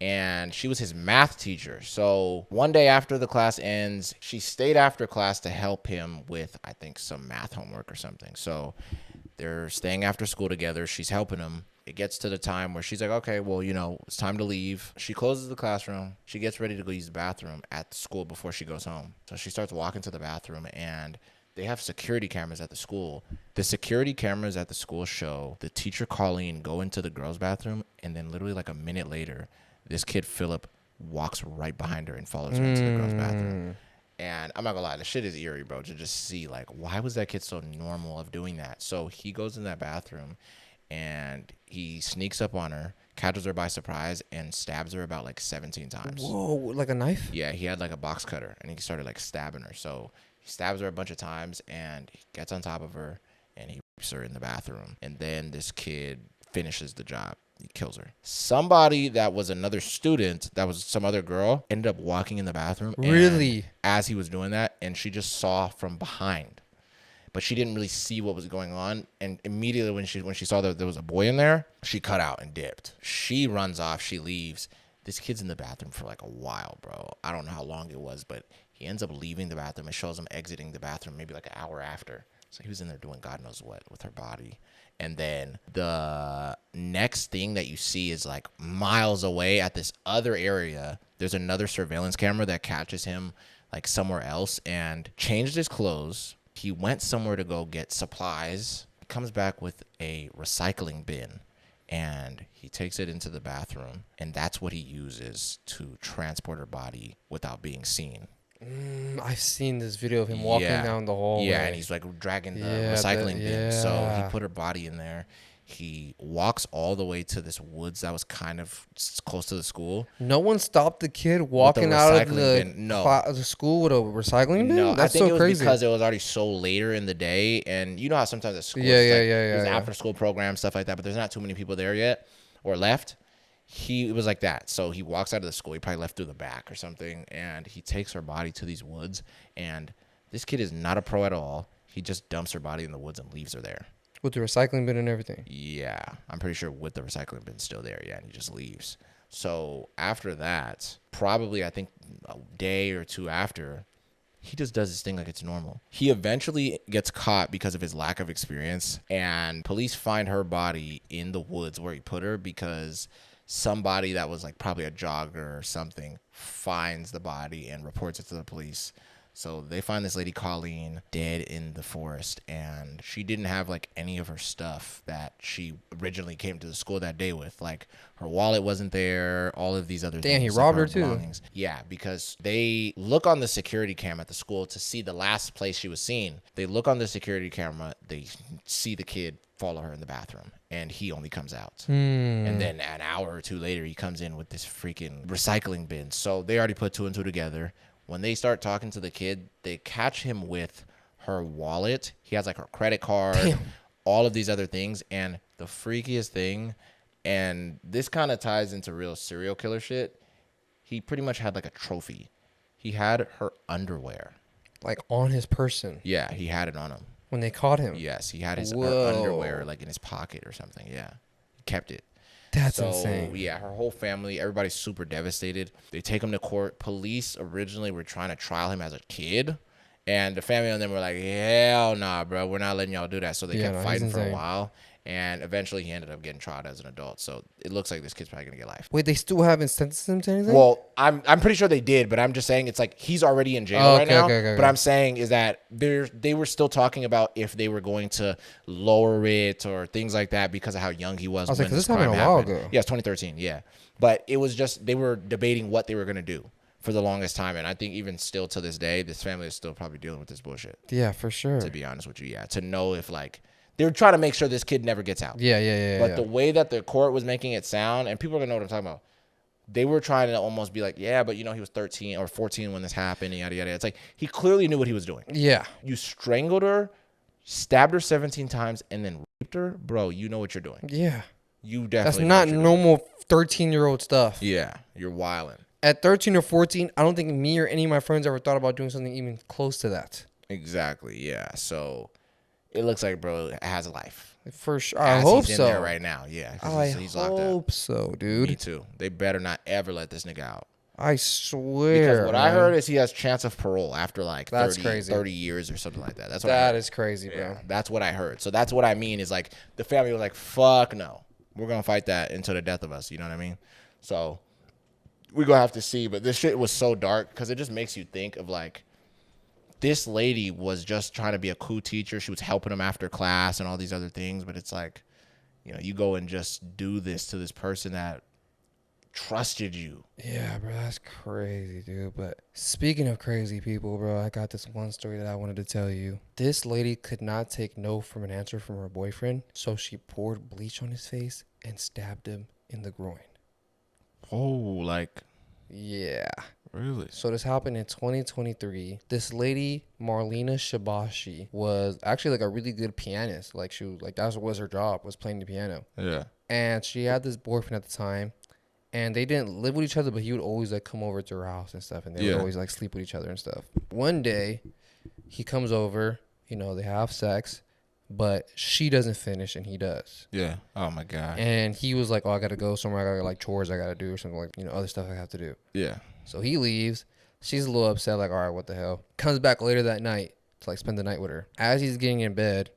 And she was his math teacher. So one day after the class ends, she stayed after class to help him with, I think, some math homework or something. So they're staying after school together. She's helping him. It gets to the time where she's like, okay, well, it's time to leave. She closes the classroom. She gets ready to go use the bathroom at the school before she goes home. So she starts walking to the bathroom, and they have security cameras at the school. The security cameras at the school show the teacher Colleen go into the girls' bathroom, and then literally like a minute later, this kid, Philip, walks right behind her and follows her into the girls' bathroom. And I'm not gonna lie, the shit is eerie, bro, to just see, like, why was that kid so normal of doing that? So he goes in that bathroom, and he sneaks up on her, catches her by surprise, and stabs her about, like, 17 times. Whoa, like a knife? Yeah, he had, like, a box cutter, and he started, like, stabbing her. So he stabs her a bunch of times, and he gets on top of her, and he rapes her in the bathroom. And then this kid finishes the job. He kills her. Somebody that was another student, that was some other girl, ended up walking in the bathroom. Really? As he was doing that, and she just saw from behind, but she didn't really see what was going on. And immediately when she saw that there was a boy in there, she cut out and dipped. She runs off. She leaves. This kid's in the bathroom for like a while, bro. I don't know how long it was, but he ends up leaving the bathroom. It shows him exiting the bathroom maybe like an hour after. So he was in there doing God knows what with her body. And then the next thing that you see is like miles away at this other area. There's another surveillance camera that catches him like somewhere else, and changed his clothes. He went somewhere to go get supplies. He comes back with a recycling bin, and he takes it into the bathroom. And that's what he uses to transport her body without being seen. I've seen this video of him walking down the hallway. Yeah, and he's like dragging the recycling bin. So he put her body in there. He walks all the way to this woods that was kind of close to the school. No one stopped the kid walking out of the school with a recycling bin? No, that's I think so it was crazy. Because it was already so later in the day. And you know how sometimes at school, there's after school programs, stuff like that, but there's not too many people there yet or left. It was like that. So he walks out of the school. He probably left through the back or something. And he takes her body to these woods. And this kid is not a pro at all. He just dumps her body in the woods and leaves her there. With the recycling bin and everything? Yeah. I'm pretty sure with the recycling bin still there. Yeah. And he just leaves. So after that, probably I think a day or two after, he just does this thing like it's normal. He eventually gets caught because of his lack of experience. And police find her body in the woods where he put her because somebody that was like probably a jogger or something finds the body and reports it to the police. So they find this lady Colleen dead in the forest, and she didn't have like any of her stuff that she originally came to the school that day with. Like her wallet wasn't there, all of these other things. Damn, he robbed her too. Yeah, because they look on the security cam at the school to see the last place she was seen. They look on the security camera, they see the kid follow her in the bathroom, and he only comes out. And then an hour or two later, he comes in with this freaking recycling bin. So they already put two and two together. When they start talking to the kid, they catch him with her wallet. He has like her credit card, all of these other things. And the freakiest thing, and this kind of ties into real serial killer shit, he pretty much had like a trophy. He had her underwear. Like on his person? Yeah, he had it on him. When they caught him? Yes, he had his her underwear like in his pocket or something. Yeah, he kept it. That's insane. Yeah, her whole family, everybody's super devastated. They take him to court. Police originally were trying to trial him as a kid, and the family and them were like, hell nah, bro, we're not letting y'all do that. So they kept fighting for a while, and eventually he ended up getting tried as an adult. So it looks like this kid's probably gonna get life. Wait, they still haven't sentenced him to anything? Well, I'm pretty sure they did, but I'm just saying it's like he's already in jail right now. But I'm saying is that they were still talking about if they were going to lower it or things like that because of how young he was. I was when like, this happened a while ago. Yeah, it's 2013. Yeah, but it was just they were debating what they were gonna do for the longest time, and I think even still to this day, this family is still probably dealing with this bullshit. Yeah, for sure. To be honest with you, yeah, to know if like. They're trying to make sure this kid never gets out. Yeah. But the way that the court was making it sound, and people are going to know what I'm talking about, they were trying to almost be like, yeah, but, he was 13 or 14 when this happened, yada, yada. It's like he clearly knew what he was doing. Yeah. You strangled her, stabbed her 17 times, and then raped her. Bro, you know what you're doing. Yeah. You That's definitely. not normal 13-year-old stuff. Yeah, you're wilding. At 13 or 14, I don't think me or any of my friends ever thought about doing something even close to that. Exactly. Yeah. So it looks like bro has a life. For sure. I hope he's so. in there right now. Yeah. He's locked up. I hope so, dude. Me too. They better not ever let this nigga out. I swear. Because what I heard is he has chance of parole after like 30 years or something like that. That's what that is crazy, bro. Yeah, that's what I heard. So that's what I mean is like the family was like, fuck no. We're going to fight that until the death of us. You know what I mean? So we're going to have to see. But this shit was so dark because it just makes you think of like this lady was just trying to be a cool teacher. She was helping him after class and all these other things. But it's like, you know, you go and just do this to this person that trusted you. Yeah, bro, that's crazy, dude. But speaking of crazy people, bro, I got this one story that I wanted to tell you. This lady could not take no from an answer from her boyfriend, so she poured bleach on his face and stabbed him in the groin. Oh, like, yeah. Really? So this happened in 2023. This lady, Marlena Shabashi, was actually like a really good pianist. Like she was like that was her job, was playing the piano. Yeah. And she had this boyfriend at the time. And they didn't live with each other, but he would always like come over to her house and stuff, and they would always like sleep with each other and stuff. One day, he comes over, you know, they have sex, but she doesn't finish and he does. Yeah. Oh my God. And he was like, "Oh, I gotta go somewhere. I got like chores I gotta do or something like, you know, other stuff I have to do." Yeah. So he leaves. She's a little upset, like, "All right, what the hell?" Comes back later that night to like spend the night with her. As he's getting in bed,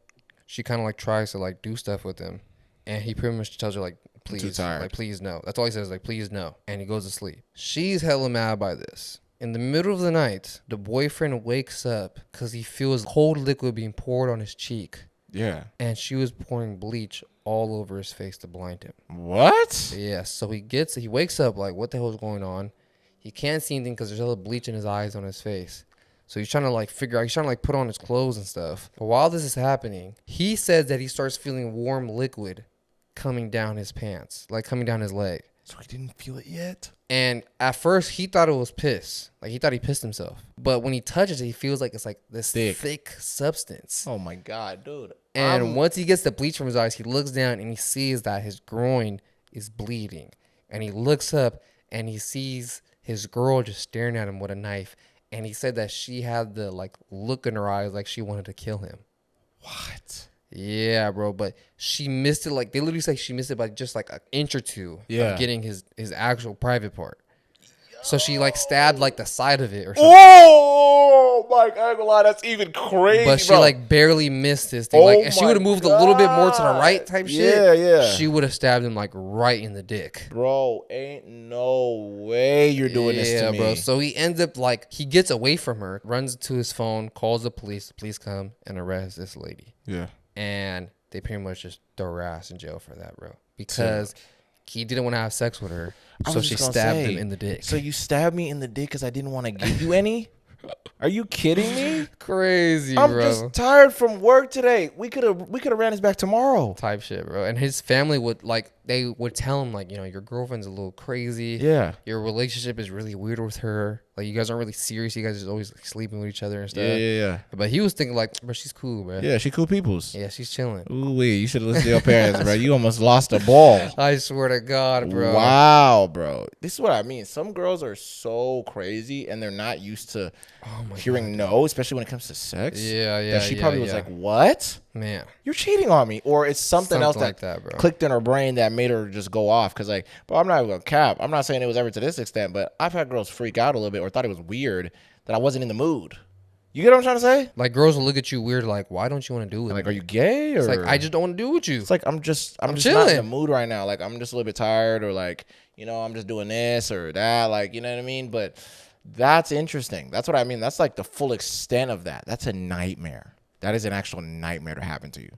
she kind of like tries to like do stuff with him, and he pretty much tells her like, "Please, too tired. like, please no." That's all he says, like, "Please no," and he goes to sleep. She's hella mad by this. In the middle of the night, the boyfriend wakes up because he feels cold liquid being poured on his cheek. Yeah. And she was pouring bleach all over his face to blind him. What? Yeah. So he wakes up like, what the hell is going on? He can't see anything because there's all the bleach in his eyes on his face. So he's trying to like figure out, he's trying to like put on his clothes and stuff. But while this is happening, he says that he starts feeling warm liquid coming down his pants, like coming down his leg. So he didn't feel it yet? And at first he thought it was piss. Like he thought he pissed himself. But when he touches it, he feels like it's like this thick substance. Oh my God, dude. And once he gets the bleach from his eyes, he looks down and he sees that his groin is bleeding. And he looks up and he sees his girl just staring at him with a knife. And he said that she had the like look in her eyes like she wanted to kill him. What? Yeah, bro. But she missed it. Like they literally say she missed it by just like an inch or two of getting his actual private part. So she like stabbed like the side of it or something. Oh my God, I ain't gonna lie, that's even crazy. But she bro. like barely missed this thing. Like if she would have moved a little bit more to the right type shit. Yeah. She would have stabbed him like right in the dick. Bro, ain't no way you're doing this to me. Yeah, bro. So he ends up like he gets away from her, runs to his phone, calls the police. The police come and arrest this lady. Yeah. And they pretty much just throw her ass in jail for that, bro. Because he didn't want to have sex with her. So she stabbed him in the dick. So you stabbed me in the dick because I didn't want to give you any? Are you kidding me? Crazy, I'm bro. just tired from work today. We could have ran this back tomorrow. Type shit, bro. And his family would like they would tell him like, you know, your girlfriend's a little crazy. Yeah. Your relationship is really weird with her. Like you guys aren't really serious. You guys are just always like, sleeping with each other and stuff. Yeah. But he was thinking like, bro, she's cool, bro. Yeah, she cool peoples. Yeah, she's chilling. Ooh wee, you should have listened to your parents, bro. You almost lost a ball. I swear to God, bro. Wow, bro. This is what I mean. Some girls are so crazy and they're not used to hearing no, especially when it comes to sex. Yeah. That she probably was like, what? Man, You're cheating on me. Or it's something else like that, bro. clicked in her brain that made her just go off. Because, like, bro, I'm not even going to cap. I'm not saying it was ever to this extent, but I've had girls freak out a little bit or thought it was weird that I wasn't in the mood. You get what I'm trying to say? Like, girls will look at you weird, like, why don't you want to do it? Like, are you gay? Or it's like, I just don't want to do it with you. It's like, I'm just not chilling. in the mood right now. Like, I'm just a little bit tired or, like, you know, I'm just doing this or that. Like, you know what I mean? But that's interesting. That's what I mean. That's, like, the full extent of that. That's a nightmare. That is an actual nightmare to happen to you.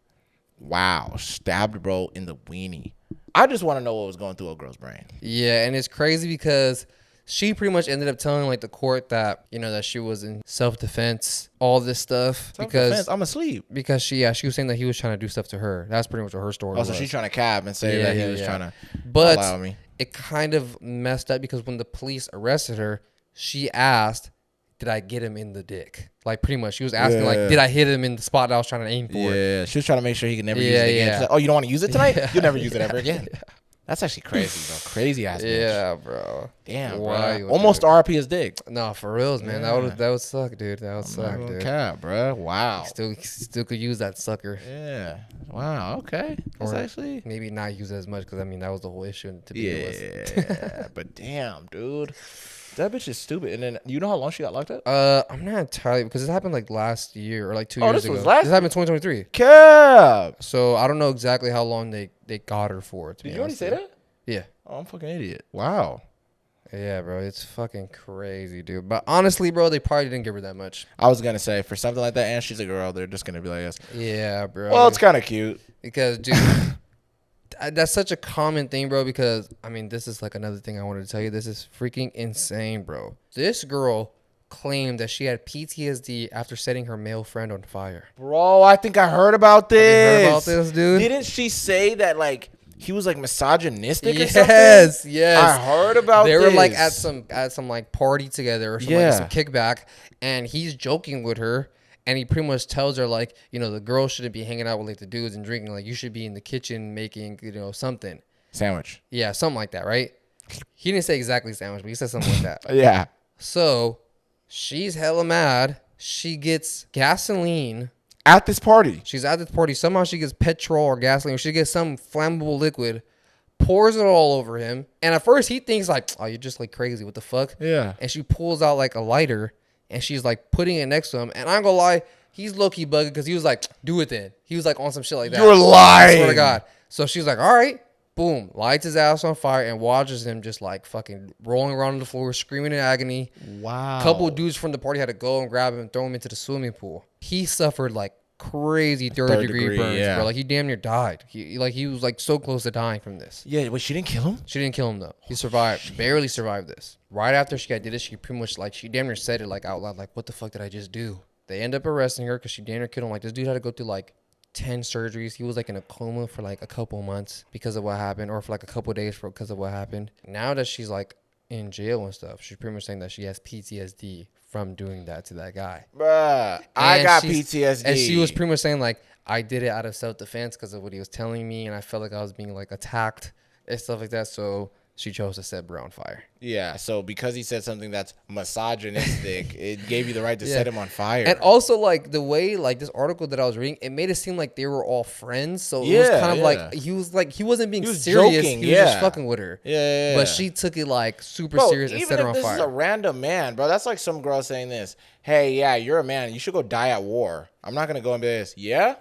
Wow. Stabbed, bro, in the weenie. I just want to know what was going through a girl's brain. Yeah, and it's crazy because she pretty much ended up telling like the court that, you know, that she was in self-defense, all this stuff. Because I'm asleep. Because she was saying that he was trying to do stuff to her. That's pretty much what her story was. So she's trying to cab and say that he was trying to allow me. It kind of messed up because when the police arrested her, she asked, did I get him in the dick? Like, pretty much. She was asking, like, did I hit him in the spot that I was trying to aim for? Yeah, she was trying to make sure he could never use it again. She's like, oh, you don't want to use it tonight? You'll never use it ever again. That's actually crazy, bro. Crazy ass bitch. Yeah, bro. Damn, bro. Almost RP his dick. No, for reals, man. That would suck, dude. That would suck, dude. Cap, bro. Wow. Still could use that sucker. Yeah. Wow. Okay. That's or actually maybe not use it as much because I mean that was the whole issue to begin with. Yeah. But damn, dude. That bitch is stupid. And then you know how long she got locked up? I'm not entirely because it happened like last year or like 2 years ago. This happened in 2023. Cap. So I don't know exactly how long they got her for. Did you already say that? Yeah. Oh, I'm a fucking idiot. Wow. Yeah, bro. It's fucking crazy, dude. But honestly, bro, they probably didn't give her that much. I was gonna say for something like that, and she's a girl, they're just gonna be like, yes. Yeah, bro. Well, it's kind of cute because, dude. That's such a common thing, bro, because, I mean, this is like another thing I wanted to tell you. This is freaking insane, bro. This girl claimed that she had PTSD after setting her male friend on fire. Bro, I think I heard about this. Have you heard about this, dude? Didn't she say that, like, he was, like, misogynistic or something? Yes. I heard about this. They were, like, at some like, party together or some, like, some kickback, and he's joking with her. And he pretty much tells her, like, you know, the girls shouldn't be hanging out with, like, the dudes and drinking. Like, you should be in the kitchen making, you know, something. Sandwich. Yeah, something like that, right? He didn't say exactly sandwich, but he said something like that. Yeah. So, she's hella mad. She gets gasoline. At this party. She's at this party. Somehow she gets petrol or gasoline. Or she gets some flammable liquid. Pours it all over him. And at first, he thinks, like, oh, you're just, like, crazy. What the fuck? Yeah. And she pulls out, like, a lighter. And she's like putting it next to him. And I'm gonna lie, he's low-key bugging because he was like, do it then. He was like on some shit like that. You're lying. I swear to God. So she's like, all right. Boom. Lights his ass on fire and watches him just like fucking rolling around on the floor, screaming in agony. Wow. Couple of dudes from the party had to go and grab him and throw him into the swimming pool. He suffered like crazy third degree burns, bro. Like he damn near died. He was like so close to dying from this. Yeah, wait, she didn't kill him? She didn't kill him though. He survived, barely survived this. Right after she did it, she pretty much like she damn near said it like out loud, like, what the fuck did I just do? They end up arresting her because she damn near killed him. Like this dude had to go through like 10 surgeries. He was like in a coma for like a couple months because of what happened, or for like a couple of days because of what happened. Now that she's like in jail and stuff, she's pretty much saying that she has PTSD from doing that to that guy. Bruh, I got PTSD. And she was pretty much saying like, I did it out of self-defense because of what he was telling me, and I felt like I was being like attacked and stuff like that. So she chose to set bro on fire. Yeah, so because he said something that's misogynistic, it gave you the right to set him on fire. And also, like, the way, like, this article that I was reading, it made it seem like they were all friends. So it was kind of like, he wasn't being serious. Joking, he was just fucking with her. Yeah. But she took it, like, super serious and set her on fire. Even if this is a random man, bro, that's like some girl saying this. Hey, yeah, you're a man. You should go die at war. I'm not going to go and be this. Yeah?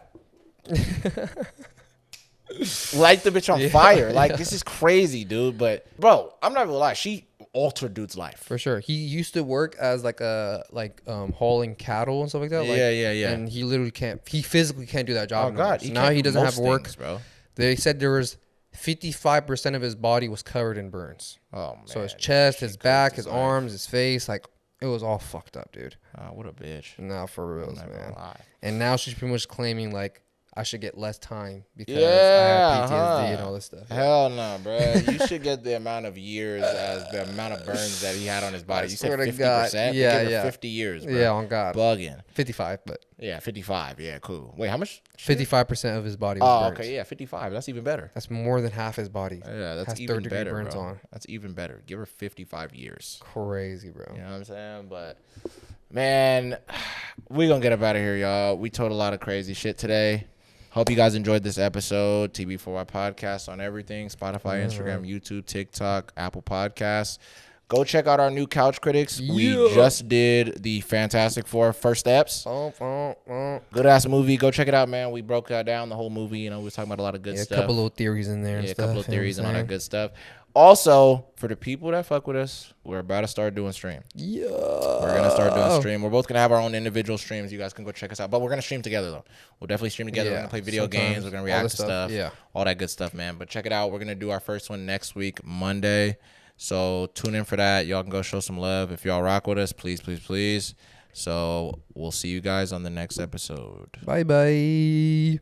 Light the bitch on fire. Like, this is crazy, dude. But, bro, I'm not gonna lie. She altered dude's life. For sure. He used to work as like hauling cattle and stuff like that. Like, yeah. And he literally he physically can't do that job. Oh, God. So now he doesn't have work. Things, bro. They said there was 55% of his body was covered in burns. Oh, man. So his chest, his back, his arms, his face, like, it was all fucked up, dude. Oh, what a bitch. Nah, for reals, man. And now she's pretty much claiming, like, I should get less time because I have PTSD and all this stuff. Hell no, bro. You should get the amount of years as the amount of burns that he had on his body. You said 50%? Yeah. 50 years, bro. Yeah, on God. Bugging. 55, but. Yeah, 55. Yeah, cool. Wait, how much? 55% of his body was burns. Okay, yeah, 55. That's even better. That's more than half his body. Yeah, that's even better, burns on. That's even better. Give her 55 years. Crazy, bro. You know what I'm saying? But, man, we gonna get up out of here, y'all. We told a lot of crazy shit today. Hope you guys enjoyed this episode. TB4Y Podcast on everything. Spotify, Instagram, YouTube, TikTok, Apple Podcasts. Go check out our new Couch Critics. Yeah. We just did the Fantastic Four First Steps. Good ass movie. Go check it out, man. We broke down the whole movie. You know, we was talking about a lot of good stuff. A couple little theories in there. Yeah, a couple of theories and all that good stuff. Also, for the people that fuck with us, we're about to start doing stream. Yeah. We're going to start doing stream. We're both going to have our own individual streams. You guys can go check us out. But we're going to stream together, though. We'll definitely stream together. We're going to play video games. We're going to react to stuff. Yeah. All that good stuff, man. But check it out. We're going to do our first one next week, Monday. So tune in for that. Y'all can go show some love. If y'all rock with us, please, please, please. So we'll see you guys on the next episode. Bye-bye.